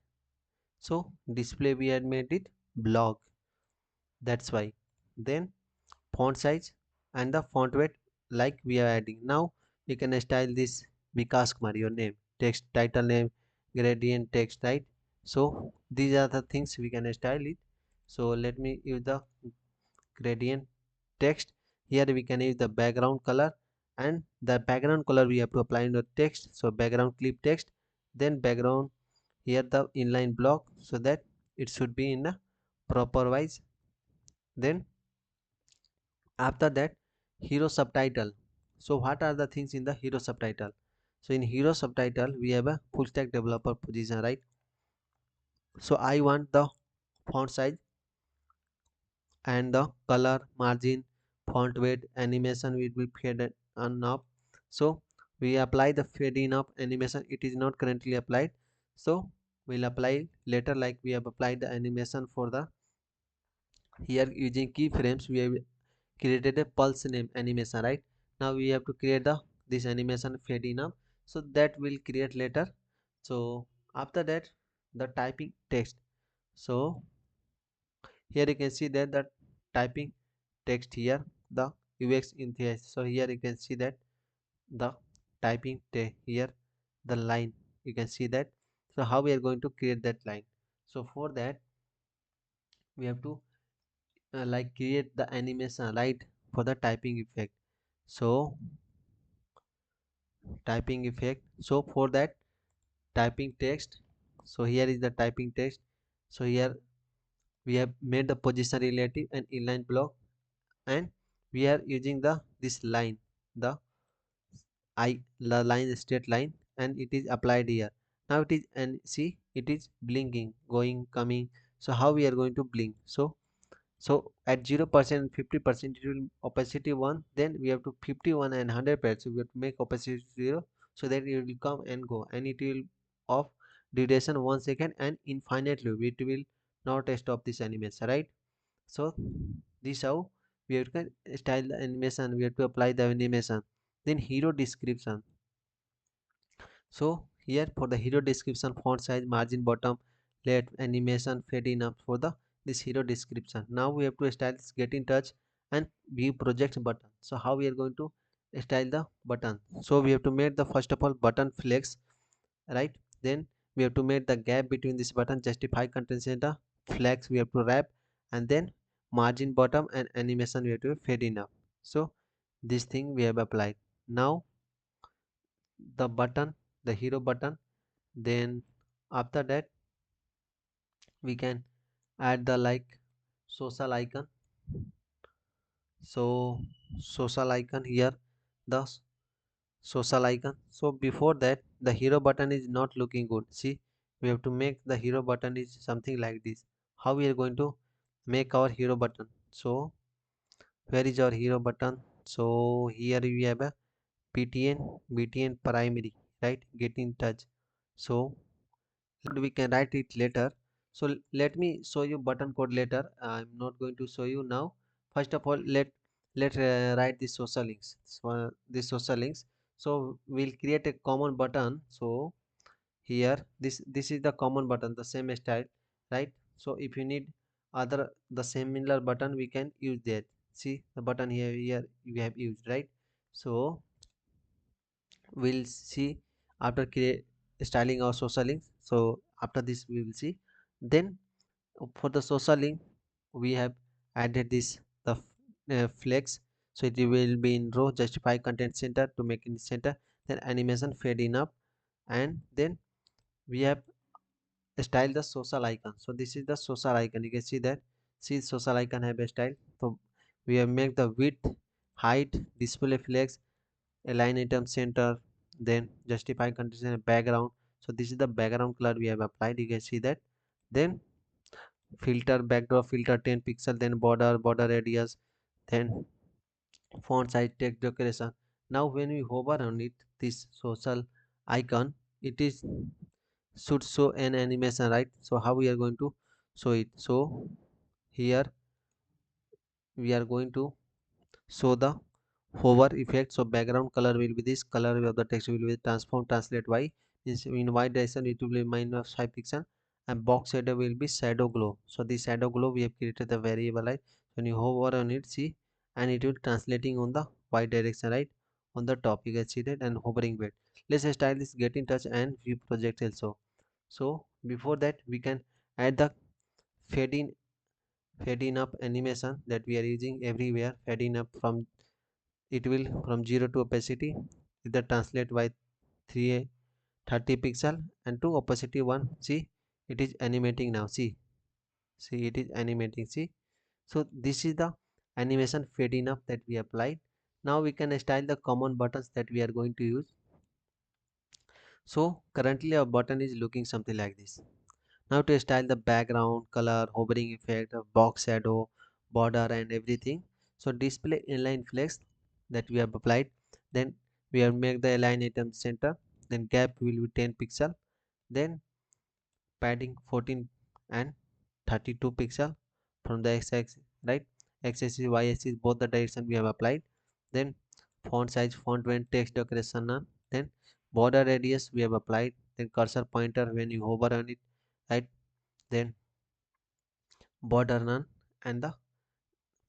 So display we had made it block, that's why. Then font size and the font weight, like we are adding. Now you can style this Vikas Kumar, your name, text, title name, gradient text, right? So these are the things we can style it. So let me use the gradient text. Here we can use the background color, and the background color we have to apply in the text. So background clip text, then background, here the inline block, so that it should be in a proper wise. Then after that, hero subtitle. So what are the things in the hero subtitle? So in hero subtitle we have a full stack developer position, right? So I want the font size and the color, margin, font weight, animation will be faded on up. So we apply the fading up animation, it is not currently applied, so we'll apply later. Like we have applied the animation for the, here using keyframes we have created a pulse name animation, right? Now we have to create the this animation fading up, so that will create later. So after that, the typing text. So here you can see that the typing text, here the UX in there. So here you can see that the typing here the line, you can see that. So how we are going to create that line? So for that we have to like create the animation, right, for the typing effect. So typing effect, so for that typing text, so here is the typing text. So here we have made the position relative and inline block, and we are using the this line, the the line, straight line, and it is applied here. Now it is, and see it is blinking, going, coming. So how we are going to blink? So at 0%, 50% it will opacity 1, then we have to 51 and 100%, we have to make opacity 0, so that it will come and go, and it will off duration 1 second and infinitely it will not stop this animation, right? So this how we have to style the animation, we have to apply the animation. Then hero description. So here for the hero description, font size, margin, bottom, let animation fade in up for the this hero description. Now we have to style this get in touch and view projects button. So how we are going to style the button? So we have to make the first of all button flex, right? Then we have to make the gap between this button, justify content center, flex we have to wrap, and then margin, bottom, and animation we have to fade in up. So this thing we have applied. Now the button, the hero button, then after that we can add the like social icon. So social icon here, the social icon. So before that the hero button is not looking good, see, we have to make the hero button is something like this. How we are going to make our hero button? So where is our hero button? So here we have a btn primary, right, get in touch. So we can write it later. So let me show you button code later, I'm not going to show you now. first of all let write the social links. So the social links, so we'll create a common button. So here this is the common button, the same style, right? So if you need other the similar button, we can use that. See the button here we have used, right? So we'll see after create styling our social links. So after this we will see. Then for the social link we have added this the flex. So it will be in row justify content center to make in center, then animation fade in up, and then we have style the social icon. So this is the social icon, you can see that. See social icon have a style. So we have make the width, height, display flex, align item center, then justify condition background. So this is the background color we have applied, you can see that. Then filter backdrop filter 10 pixel, then border radius, then font size text decoration. Now when we hover on it, this social icon, it is should show an animation, right? So how we are going to show it? So here we are going to show the hover effect. So background color will be this, color of the text will be transform translate y, in y direction it will be minus 5 pixel, and box shadow will be shadow glow. So this shadow glow we have created the variable, right? When you hover on it, see, and it will translating on the y direction, right? On the top you can see that, and hovering weight. Let's style this get in touch and view project also. So before that we can add the fade in fade in up animation that we are using everywhere. Fade in up from it will from 0 to opacity either translate by 330 pixel and to opacity 1. See it is animating now. See it is animating. See, so this is the animation fading up that we applied. Now we can style the common buttons that we are going to use. So currently our button is looking something like this. Now to style the background color, hovering effect, box shadow, border and everything. So display inline flex that we have applied. Then we have make the align item center. Then gap will be 10 pixel. Then padding 14 and 32 pixel from the x-axis, right? X-axis, y-axis, both the direction we have applied. Then font size, font when text decoration none. Then border radius we have applied. Then cursor pointer when you hover on it, right? Then border none, and the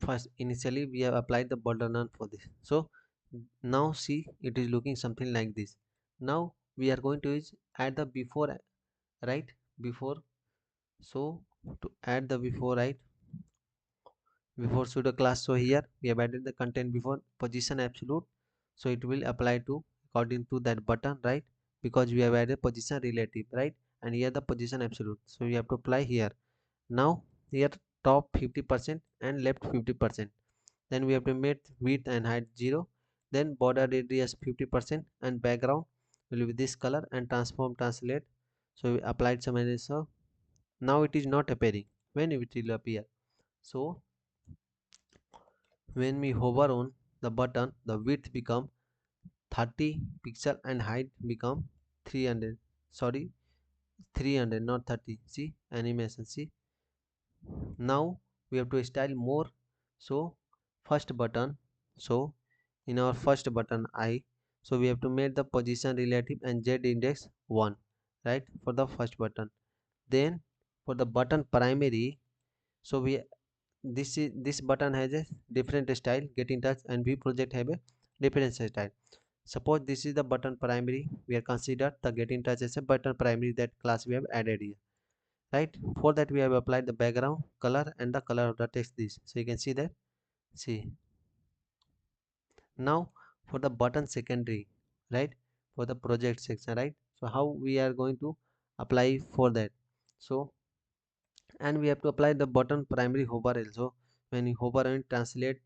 first initially we have applied the border none for this. So now see it is looking something like this. Now we are going to use add the before, right? Before. So to add the before, right? Before pseudo class. So here we have added the content before position absolute. So it will apply to according to that button, right? Because we have added position relative, right? And here the position absolute. So we have to apply here. Now here top 50% and left 50%. Then we have to make width and height 0. Then border radius 50% and background will be this color and transform translate. So we applied some errors. So now it is not appearing. When it will appear? So when we hover on the button, the width become 30 pixel and height become 300. Sorry, 300 not 30. See animation. See, now we have to style more. So first button, so in our first button I, so we have to make the position relative and z index 1, right, for the first button. Then for the button primary, so we this button has a different style, get in touch and view project have a different style. Suppose this is the button primary, we are considered the get in touch as a button primary, that class we have added here, right? For that we have applied the background color and the color of the text this. So you can see that. See, now for the button secondary, right, for the project section, right? So how we are going to apply for that? So and we have to apply the button primary hover also. When you hover and translate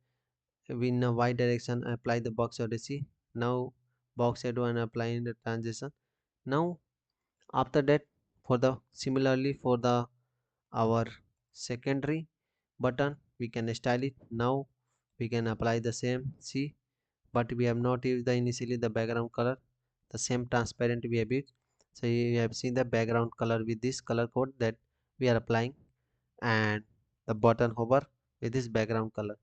in a y direction, apply the box shadow. See, now box shadow and applying the transition. Now after that, for the similarly for the our secondary button, we can style it. Now we can apply the same. See, but we have not used the initially the background color, the same transparent we have used. So you have seen the background color with this color code that we are applying, and the button hover with this background color.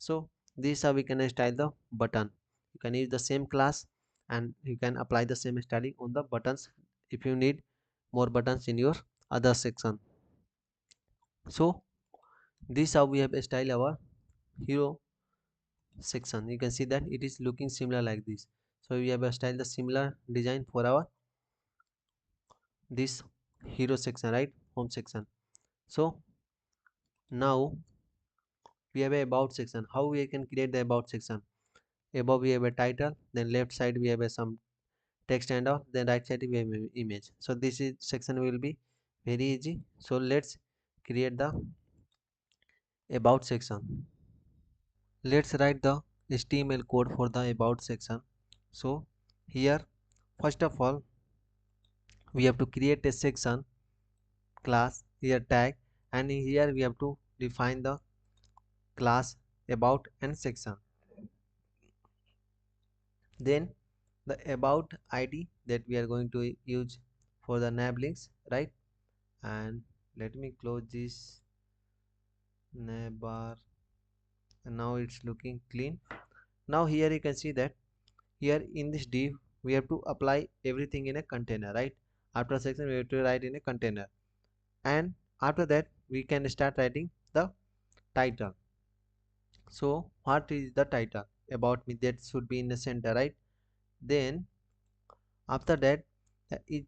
So this how we can style the button. You can use the same class and you can apply the same styling on the buttons if you need more buttons in your other section. So this how we have styled our hero section. You can see that it is looking similar like this. So we have styled the similar design for our this hero section, right, home section. So now we have a about section. How we can create the about section? Above we have a title, then left side we have a some text and all, then right side we have a image. So this is section will be very easy. So let's create the about section. Let's write the HTML code for the about section. So here first of all we have to create a section class, here tag, and here we have to define the class about and section. Then the about id that we are going to use for the nav links, right? And let me close this navbar, and now it's looking clean. Now here you can see that here in this div we have to apply everything in a container, right? After section we have to write in a container, and after that we can start writing the title. So what is the title? About me, that should be in the center, right? Then after that it,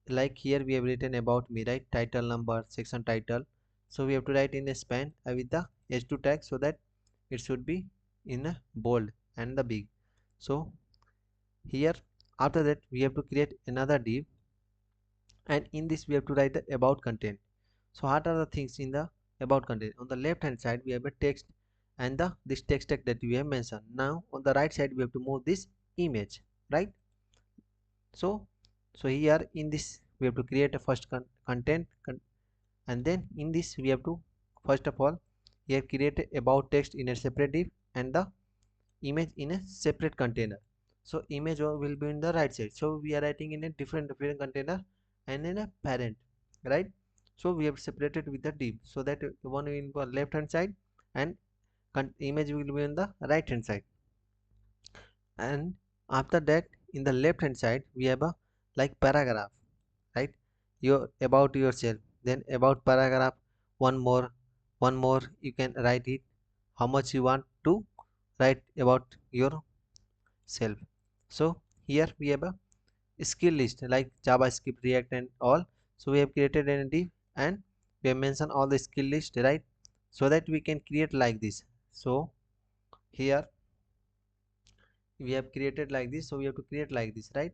like here we have written about me, right? Title number, section title. So we have to write in a span with the h2 tag, so that it should be in a bold and the big. So here after that we have to create another div, and in this we have to write the about content. So what are the things in the about content? On the left hand side we have a text and the this text tag that we have mentioned. Now on the right side we have to move this image, right? So here in this we have to create a first content and then in this we have to first of all here create a about text in a separate div and the image in a separate container. So image will be in the right side, so we are writing in a different container and in a parent, right? So we have separated with the div, so that one will be on left hand side and image will be on the right hand side. And after that in the left hand side we have a like paragraph, right? Your about yourself, then about paragraph, one more you can write it how much you want to write about yourself. So here we have a skill list like JavaScript, React and all. So we have created an div and we have mentioned all the skill list, right? So that we can create like this. So here we have created like this, so we have to create like this, right?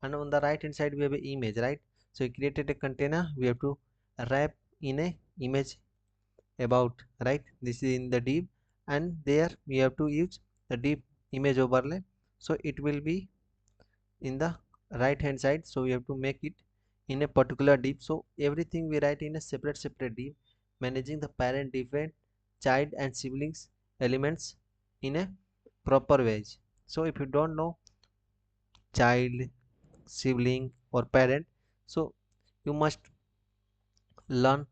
And on the right hand side we have an image, right? So we created a container, we have to wrap in a image about, right? This is in the div, and there we have to use the div image overlay, so it will be in the right hand side. So we have to make it in a particular div. So everything we write in a separate div, managing the parent, different child and siblings elements in a proper way. So if you don't know child, sibling or parent, so you must learn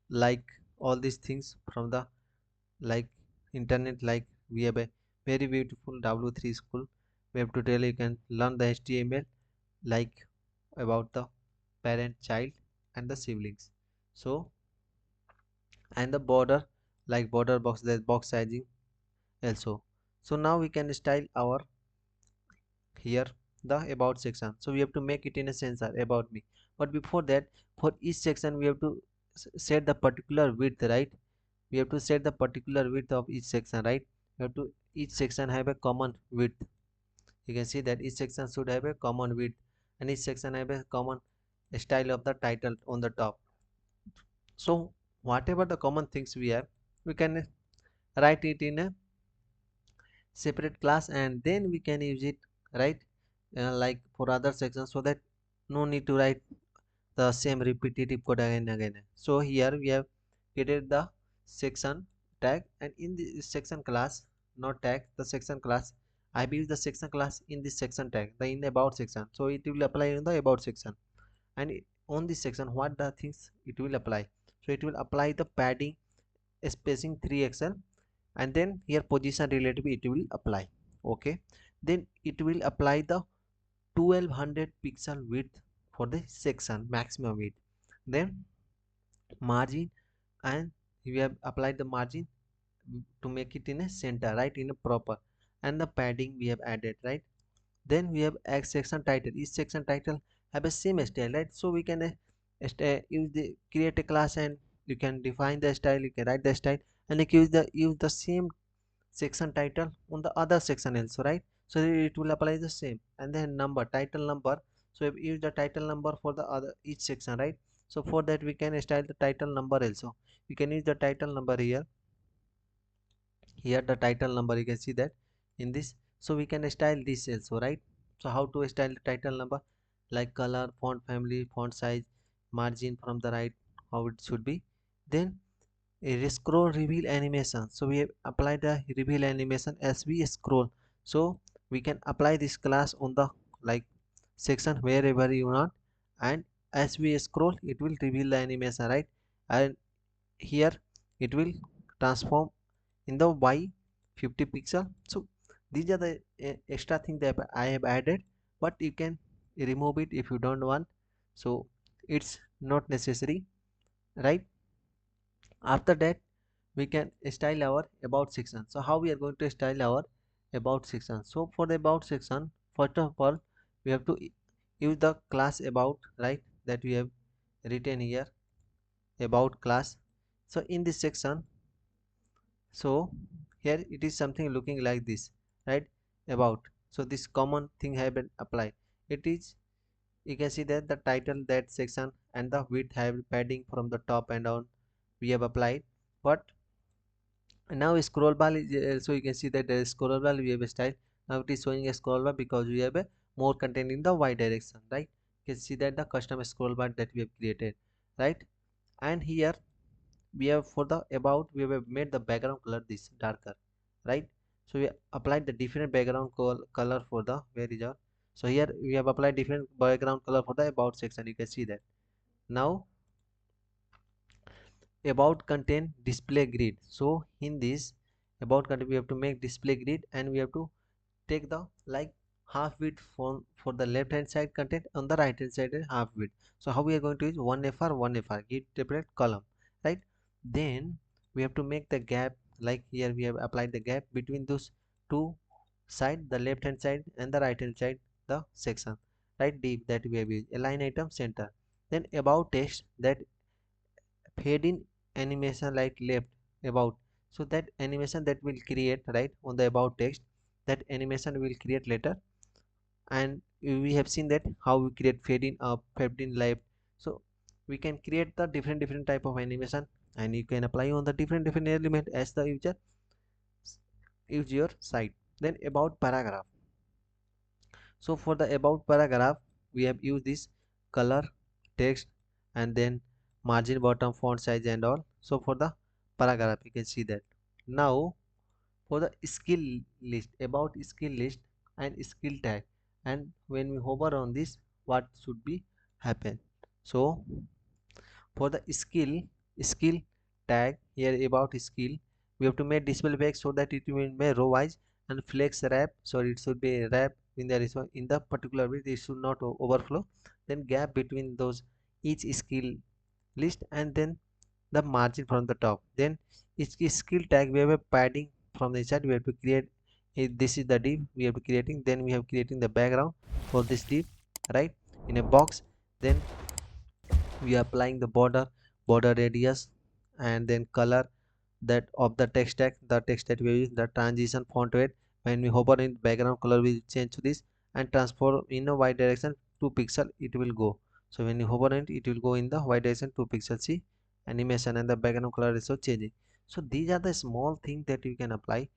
like all these things from the like internet. Like we have a very beautiful w3 school web tutorial, you can learn the html like about the parent, child and the siblings. So and the border, like border box, the box sizing also. So now we can style our here the about section. So we have to make it in a sensor about me, but before that for each section we have to set the particular width, right? We have to set the particular width of each section, right? We have to each section have a common width. You can see that each section should have a common width and each section have a common style of the title on the top. So whatever the common things we have, we can write it in a separate class and then we can use it, right? Like for other sections, so that no need to write the same repetitive code again and again. So here we have created the section tag, and in the section class, not tag, the section class, I have used the section class in this section tag, the in about section. So it will apply in the about section, and on this section what the things it will apply. So it will apply the padding spacing 3xl, and then here position relative it will apply. Okay, then it will apply the 1200 pixel width for the section maximum width. Then margin, and we have applied the margin to make it in a center, right, in a proper, and the padding we have added, right. Then we have X section title. Each section title have a same style, right? So we can use the create a class, and you can define the style, you can write the style, and you can use the same section title on the other section also, right. So it will apply the same. And then number, title number, so we use the title number for the other each section, right. So for that we can style the title number also. You can use the title number here. Here the title number, you can see that in this. So we can style this also, right. So how to style the title number, like color, font family, font size, margin from the right, how it should be. Then a scroll reveal animation, so we have applied the reveal animation as we scroll. So we can apply this class on the like section wherever you want, and as we scroll it will reveal the animation, right. And here it will transform in the y 50 pixel. So these are the extra thing that I have added, but you can remove it if you don't want, so it's not necessary, right. After that we can style our about section. So how we are going to style our about section? So for the about section, first of all we have to use the class about, right, that we have written here, about class. So in this section, so here it is something looking like this, right, about. So this common thing have been applied. It is, you can see that the title, that section, and the width have padding from the top and down we have applied. But now scroll bar is also, you can see that the scroll bar we have a style. Now it is showing a scroll bar because we have a more content in the y direction, right. You can see that the custom scroll bar that we have created, right. And here we have, for the about, we have made the background color this darker, right. So we applied the different background color for the, where is our, so here we have applied different background color for the about section, you can see that. Now about content display grid. So in this about content we have to make display grid, and we have to take the like half width for the left hand side content, on the right hand side half width. So how we are going to use 1fr 1fr, give separate column, right. Then we have to make the gap, like here we have applied the gap between those two side, the left hand side and the right hand side, the section, right, div that we have used, align item center. Then about text, that fade in animation like left about, so that animation that will create right on the about text, that animation will create later. And we have seen that how we create fade in up, fade in left. So we can create the different type of animation, and you can apply on the different element as the user use your site. Then about paragraph, so for the about paragraph we have used this color, text, and then margin, bottom, font size and all. So for the paragraph you can see that. Now for the skill list, about skill list and skill tag, and when we hover on this, what should be happen? So for the skill tag here, about skill, we have to make display back so that it will be row wise, and flex wrap, so it should be wrap in the in the particular way, it should not overflow. Then gap between those each skill list, and then the margin from the top. Then each skill tag we have a padding from the inside, we have to create this is the div we have to creating. Then we have creating the background for this div, right, in a box. Then we are applying the border radius, and then color that of the text tag, the text that we use, the transition font weight, when we hover in background color we change to this, and transform in a y direction 2 pixel it will go. So when you hover it will go in the y direction 2 pixel. See animation, and the background color is also changing. So these are the small things that you can apply.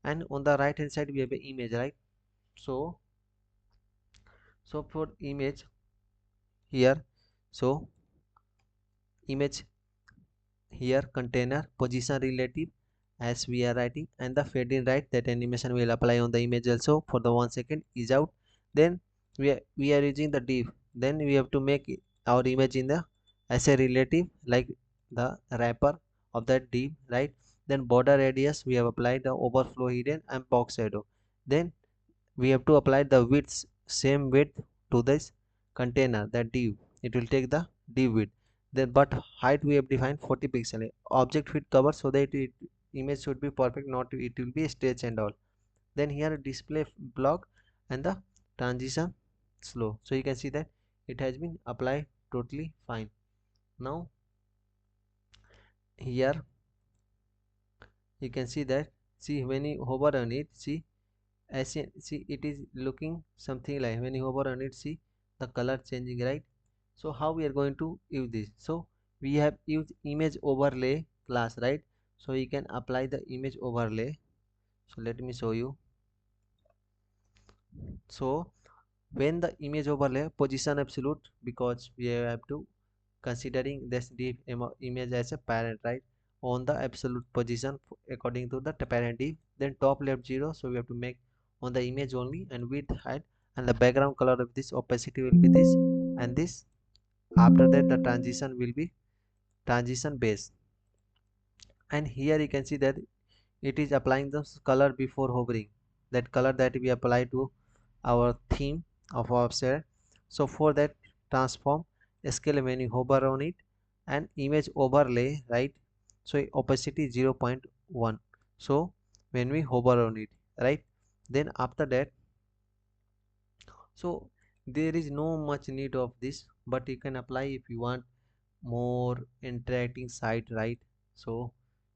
And on the right hand side we have an image, right. So for image here, so image here, container position relative as we are writing, and the fade in right, that animation will apply on the image also for the 1 second is out. Then we are using the div, then we have to make our image in the as a relative, like the wrapper of that div, right. Then border radius we have applied the overflow hidden and box shadow. Then we have to apply the width, same width to this container, that div. It will take the div width. Then but height we have defined 40 pixel. Object width cover, so that image should be perfect, not it will be stretch and all. Then here display block and the transition slow. So you can see that it has been applied totally fine. Now here you can see that, see when you hover on it, see see it is looking something like, when you hover on it, see the color changing, right? So how we are going to use this? So we have used image overlay class, right? So you can apply the image overlay. So let me show you. So when the image overlay position absolute, because we have to considering this div image as a parent, right? On the absolute position according to the parent div. Then top left 0, so we have to make on the image only, and width, height, and the background color of this opacity will be this, and this. After that the transition will be transition base. And here you can see that it is applying the color before hovering, that color that we apply to our theme of our share. So for that, transform scale when you hover on it, and image overlay, right? So opacity 0.1, so when we hover on it, right? Then after that, so there is no much need of this, but you can apply if you want more interacting site, right? So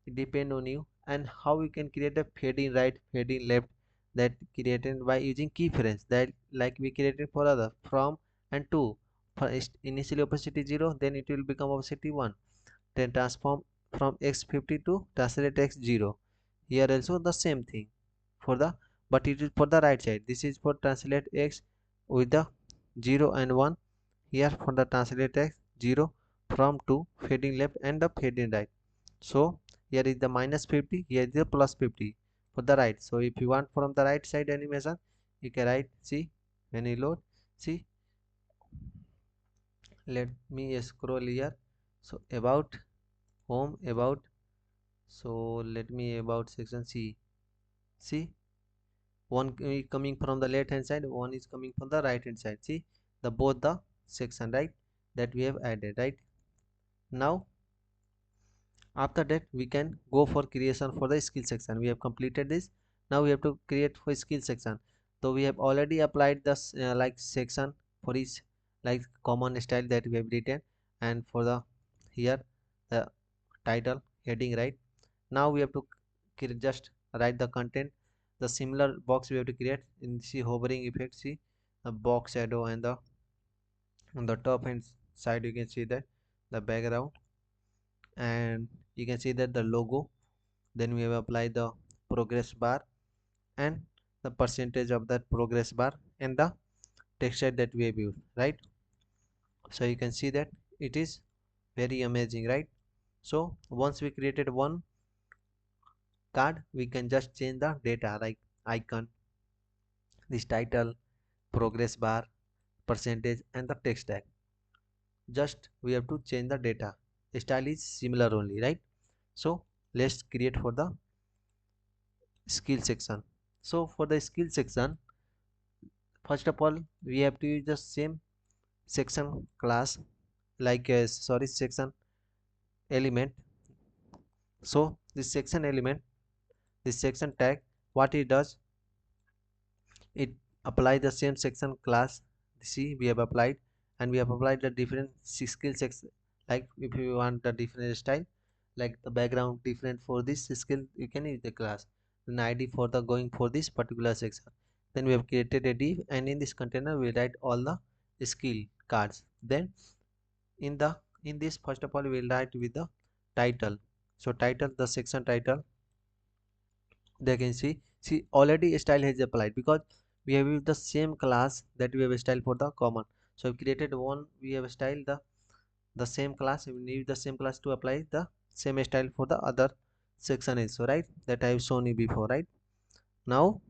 it depend on you. And how you can create a fading right, fading left, that created by using keyframes, that like we created for other from and to. For initially opacity 0, then it will become opacity 1, then transform from x50 to translate x 0. Here also the same thing for the, but it is for the right side. This is for translate x with the 0 and 1. Here for the translate x 0 from to fading left and the fading right. So here is the -50, here is the +50 for the right. So if you want from the right side animation, you can write, see when you load, see, let me scroll here. So about, home, about, so let me about section, see one coming from the left hand side, one is coming from the right hand side. See the both the section, right, that we have added, right? Now after that we can go for creation for the skill section. We have completed this. Now we have to create for skill section. So we have already applied this like section for each, like common style that we have written, and for the here the title, heading, right? Now we have to just write the content. The similar box we have to create in, see hovering effect, see the box shadow, and the on the top hand side you can see that the background, and you can see that the logo. Then we have applied the progress bar and the percentage of that progress bar and the texture that we have used, right? So you can see that it is very amazing, right? So once we created one card, we can just change the data like icon, this title, progress bar, percentage, and the text tag. Just we have to change the data. Style is similar only, right? So let's create for the skill section. So for the skill section, first of all we have to use the same section class, like sorry, section element. So this section element, this section tag, what it does, it apply the same section class. See we have applied, and we have applied the different skill section. Like if you want the different style, like the background different for this skill, you can use the class, an id for the going for this particular section. Then we have created a div, and in this container we write all the skill cards. Then in the, in this, first of all we will write with the title. So title, the section title, they can see already style has applied, because we have used the same class that we have style for the common. So we created one, we have style the same class, we need the same class to apply the same style for the other section also, right? That I have shown you before, right? Now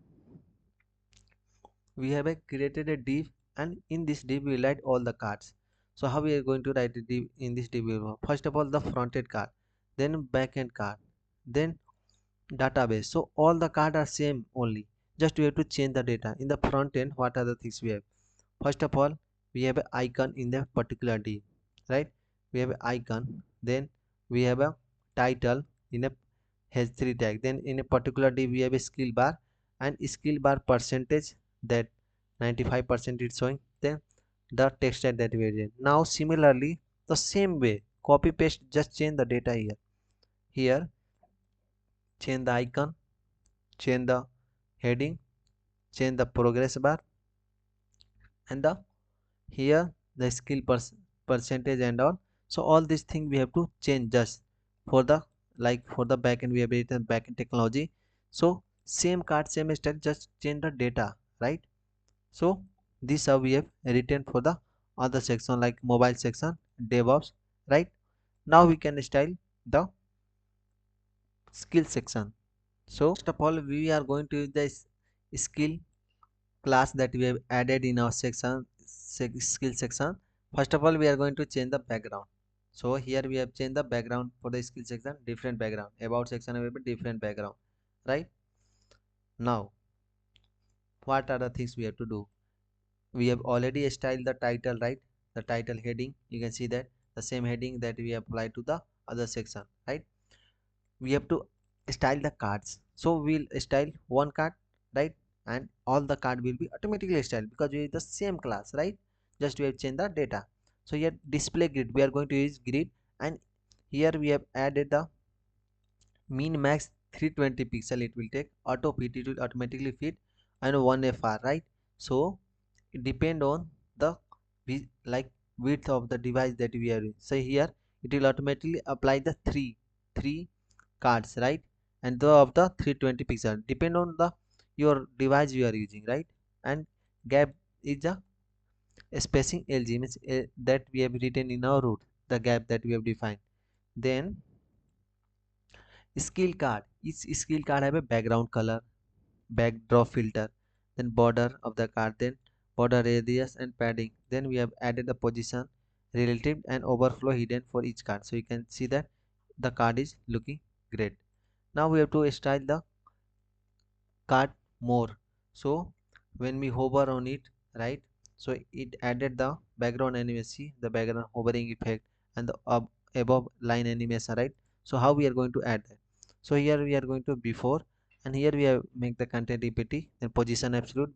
we have created a div, and in this div we write all the cards. So how we are going to write a div in this div? First of all the front end card, then back end card, then database. So all the card are same only, just we have to change the data. In the front end, what are the things we have? First of all, we have an icon in the particular div, right? We have an icon, then we have a title in a h3 tag, then in a particular div we have a skill bar and skill bar percentage, that 95% is showing, then the text tag that we are in. Now similarly, the same way, copy paste, just change the data here. Here change the icon, change the heading, change the progress bar, and the here the skill percentage and all. So all these things we have to change just for the, like for the backend we have written backend technology. So same card same style, just change the data, right? So this how we have written for the other section like mobile section, DevOps, right? Now we can style the skill section. So first of all, we are going to use this skill class that we have added in our section, skill section. First of all, we are going to change the background. So here we have changed the background for the skill section, different background. About section will be different background, right? Now what are the things we have to do? We have already styled the title, right? The title heading, you can see that the same heading that we apply to the other section, right? We have to style the cards. So we'll style one card, right? And all the card will be automatically styled because we use the same class, right? Just we have changed the data. So here display grid, we are going to use grid, and here we have added the min max 320 pixel. It will take auto fit, it will automatically fit, and 1 fr, right? So it depend on the like width of the device that we are in. So here it will automatically apply the three cards, right? And the of the 320 pixel depend on the your device you are using, right? And gap is the spacing lg, means that we have written in our root, the gap that we have defined. Then skill card, each skill card have a background color, backdrop filter, then border of the card, then border radius and padding. Then we have added the position, relative and overflow hidden for each card, so you can see that the card is looking great. Now we have to style the card more. So when we hover on it, right? So it added the background animation, the background hovering effect, and the above line animation, right? So how we are going to add that? So here we are going to before, and here we have make the content ept, then position absolute,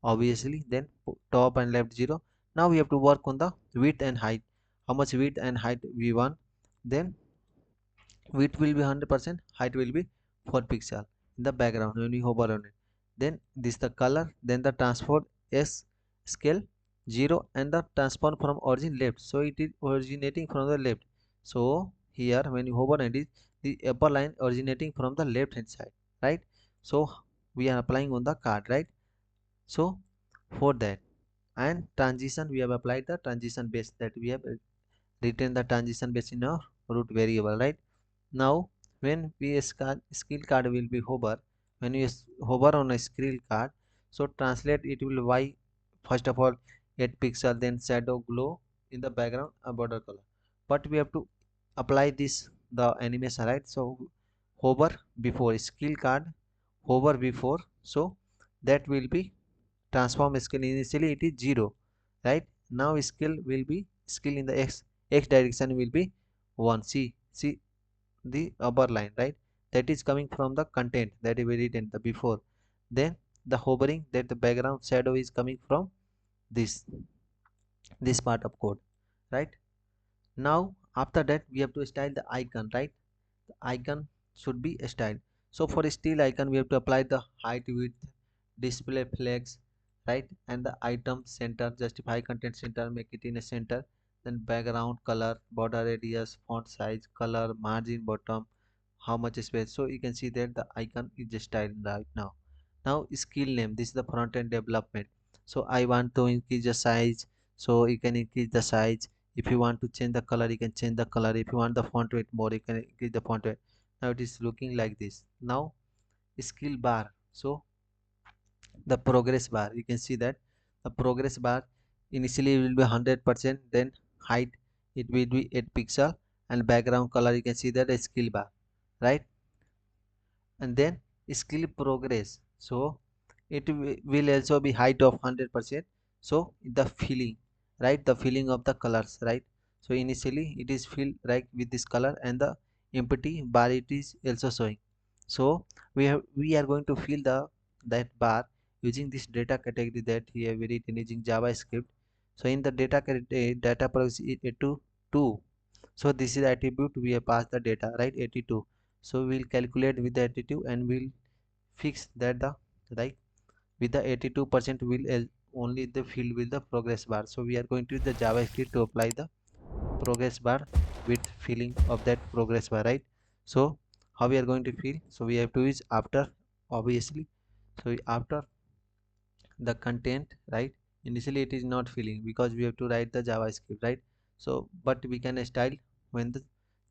obviously, then top and left 0. Now we have to work on the width and height, how much width and height we want. Then width will be 100%, height will be 4 pixel in the background when we hover on it. Then this the color, then the transform s scale 0, and the transform from origin left, so it is originating from the left. So here when you hover on it, the upper line originating from the left hand side, right? So we are applying on the card, right? So for that, and transition, we have applied the transition base, that we have written the transition base in our root variable, right? Now when we skill card will be hover, when you hover on a skill card, so translate it will y, first of all 8 pixel, then shadow glow in the background, a border color. But we have to apply this the animation, right? So hover before skill card, hover before, so that will be transform skill, initially it is 0, right? Now skill will be skill in the x direction will be 1. See the upper line, right? That is coming from the content that we written the before. Then the hovering, that the background shadow is coming from this this part of code, right? Now after that we have to style the icon, right? The icon should be styled. So for still icon we have to apply the height, width, display flex, right? And the item center, justify content center, make it in a center. Then background color, border radius, font size, color, margin, bottom, how much space. So you can see that the icon is styled right now. Now skill name, this is the front end development. So I want to increase the size, so you can increase the size. If you want to change the color, you can change the color. If you want the font weight more, you can increase the font weight. Now it is looking like this. Now skill bar, so the progress bar, you can see that the progress bar initially will be 100%, then height it will be 8 pixel, and background color you can see that a skill bar, right? and then skill progress. So it will also be height of 100%. So the filling, right, the filling of the colors, right. So initially it is filled right with this color, and the empty bar it is also showing. So we are going to fill that bar using this data category that we have written using JavaScript. So in the data category, data products it to 2. So this is attribute we have passed the data, right, 82. So we'll calculate with the 82 and we'll fix that the right with the 82% will only the field with the progress bar. So we are going to use the JavaScript to apply the progress bar with filling of that progress bar, right. So how we are going to fill? So we have to use after, obviously. So after the content, right, initially it is not filling because we have to write the JavaScript, right. So but we can style when the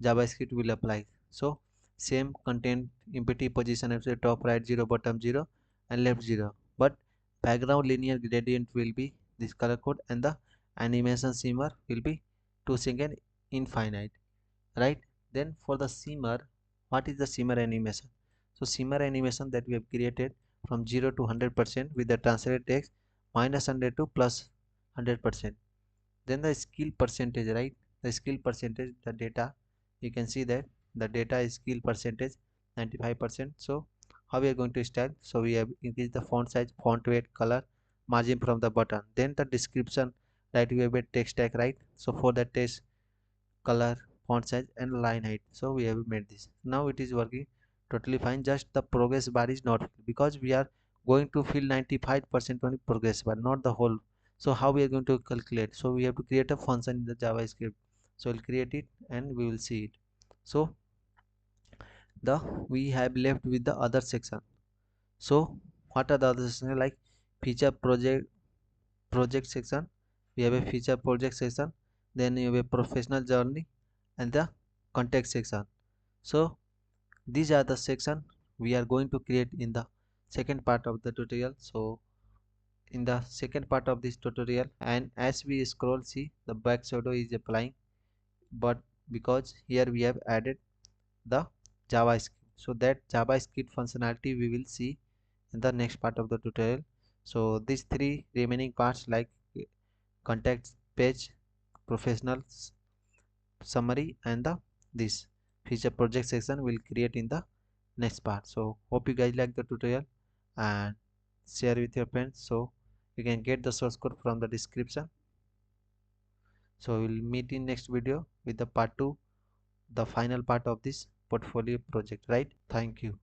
JavaScript will apply. So same content empty position at the top right 0, bottom 0, and left 0, but background linear gradient will be this color code, and the animation shimmer will be 2 second infinite, right. Then for the shimmer, what is the shimmer animation? So shimmer animation that we have created from 0 to 100% with the translate text minus 100 to plus 100%. Then the skill percentage, right, the skill percentage, the data, you can see that the data is skill percentage 95%. So how we are going to style? So we have increased the font size, font weight, color, margin from the button. Then the description, right, we have a text tag, right. So for that text, color, font size, and line height. So we have made this. Now it is working totally fine. Just the progress bar is not filled because we are going to fill 95% on the progress bar, not the whole. So how we are going to calculate? So we have to create a function in the JavaScript. So we'll create it and we will see it. So the we have left with the other section. So what are the other sections? Like feature project section. We have a feature project section. Then you have a professional journey and the context section. So these are the section we are going to create in the second part of the tutorial. So in the second part of this tutorial, and as we scroll, see the back shadow is applying, but because here we have added the JavaScript, so that JavaScript functionality we will see in the next part of the tutorial. So these three remaining parts like context page, professional summary, and the this feature project section will create in the next part. So hope you guys like the tutorial and share with your friends. So you can get the source code from the description. So we'll meet in next video with the part 2, the final part of this portfolio project, right. Thank you.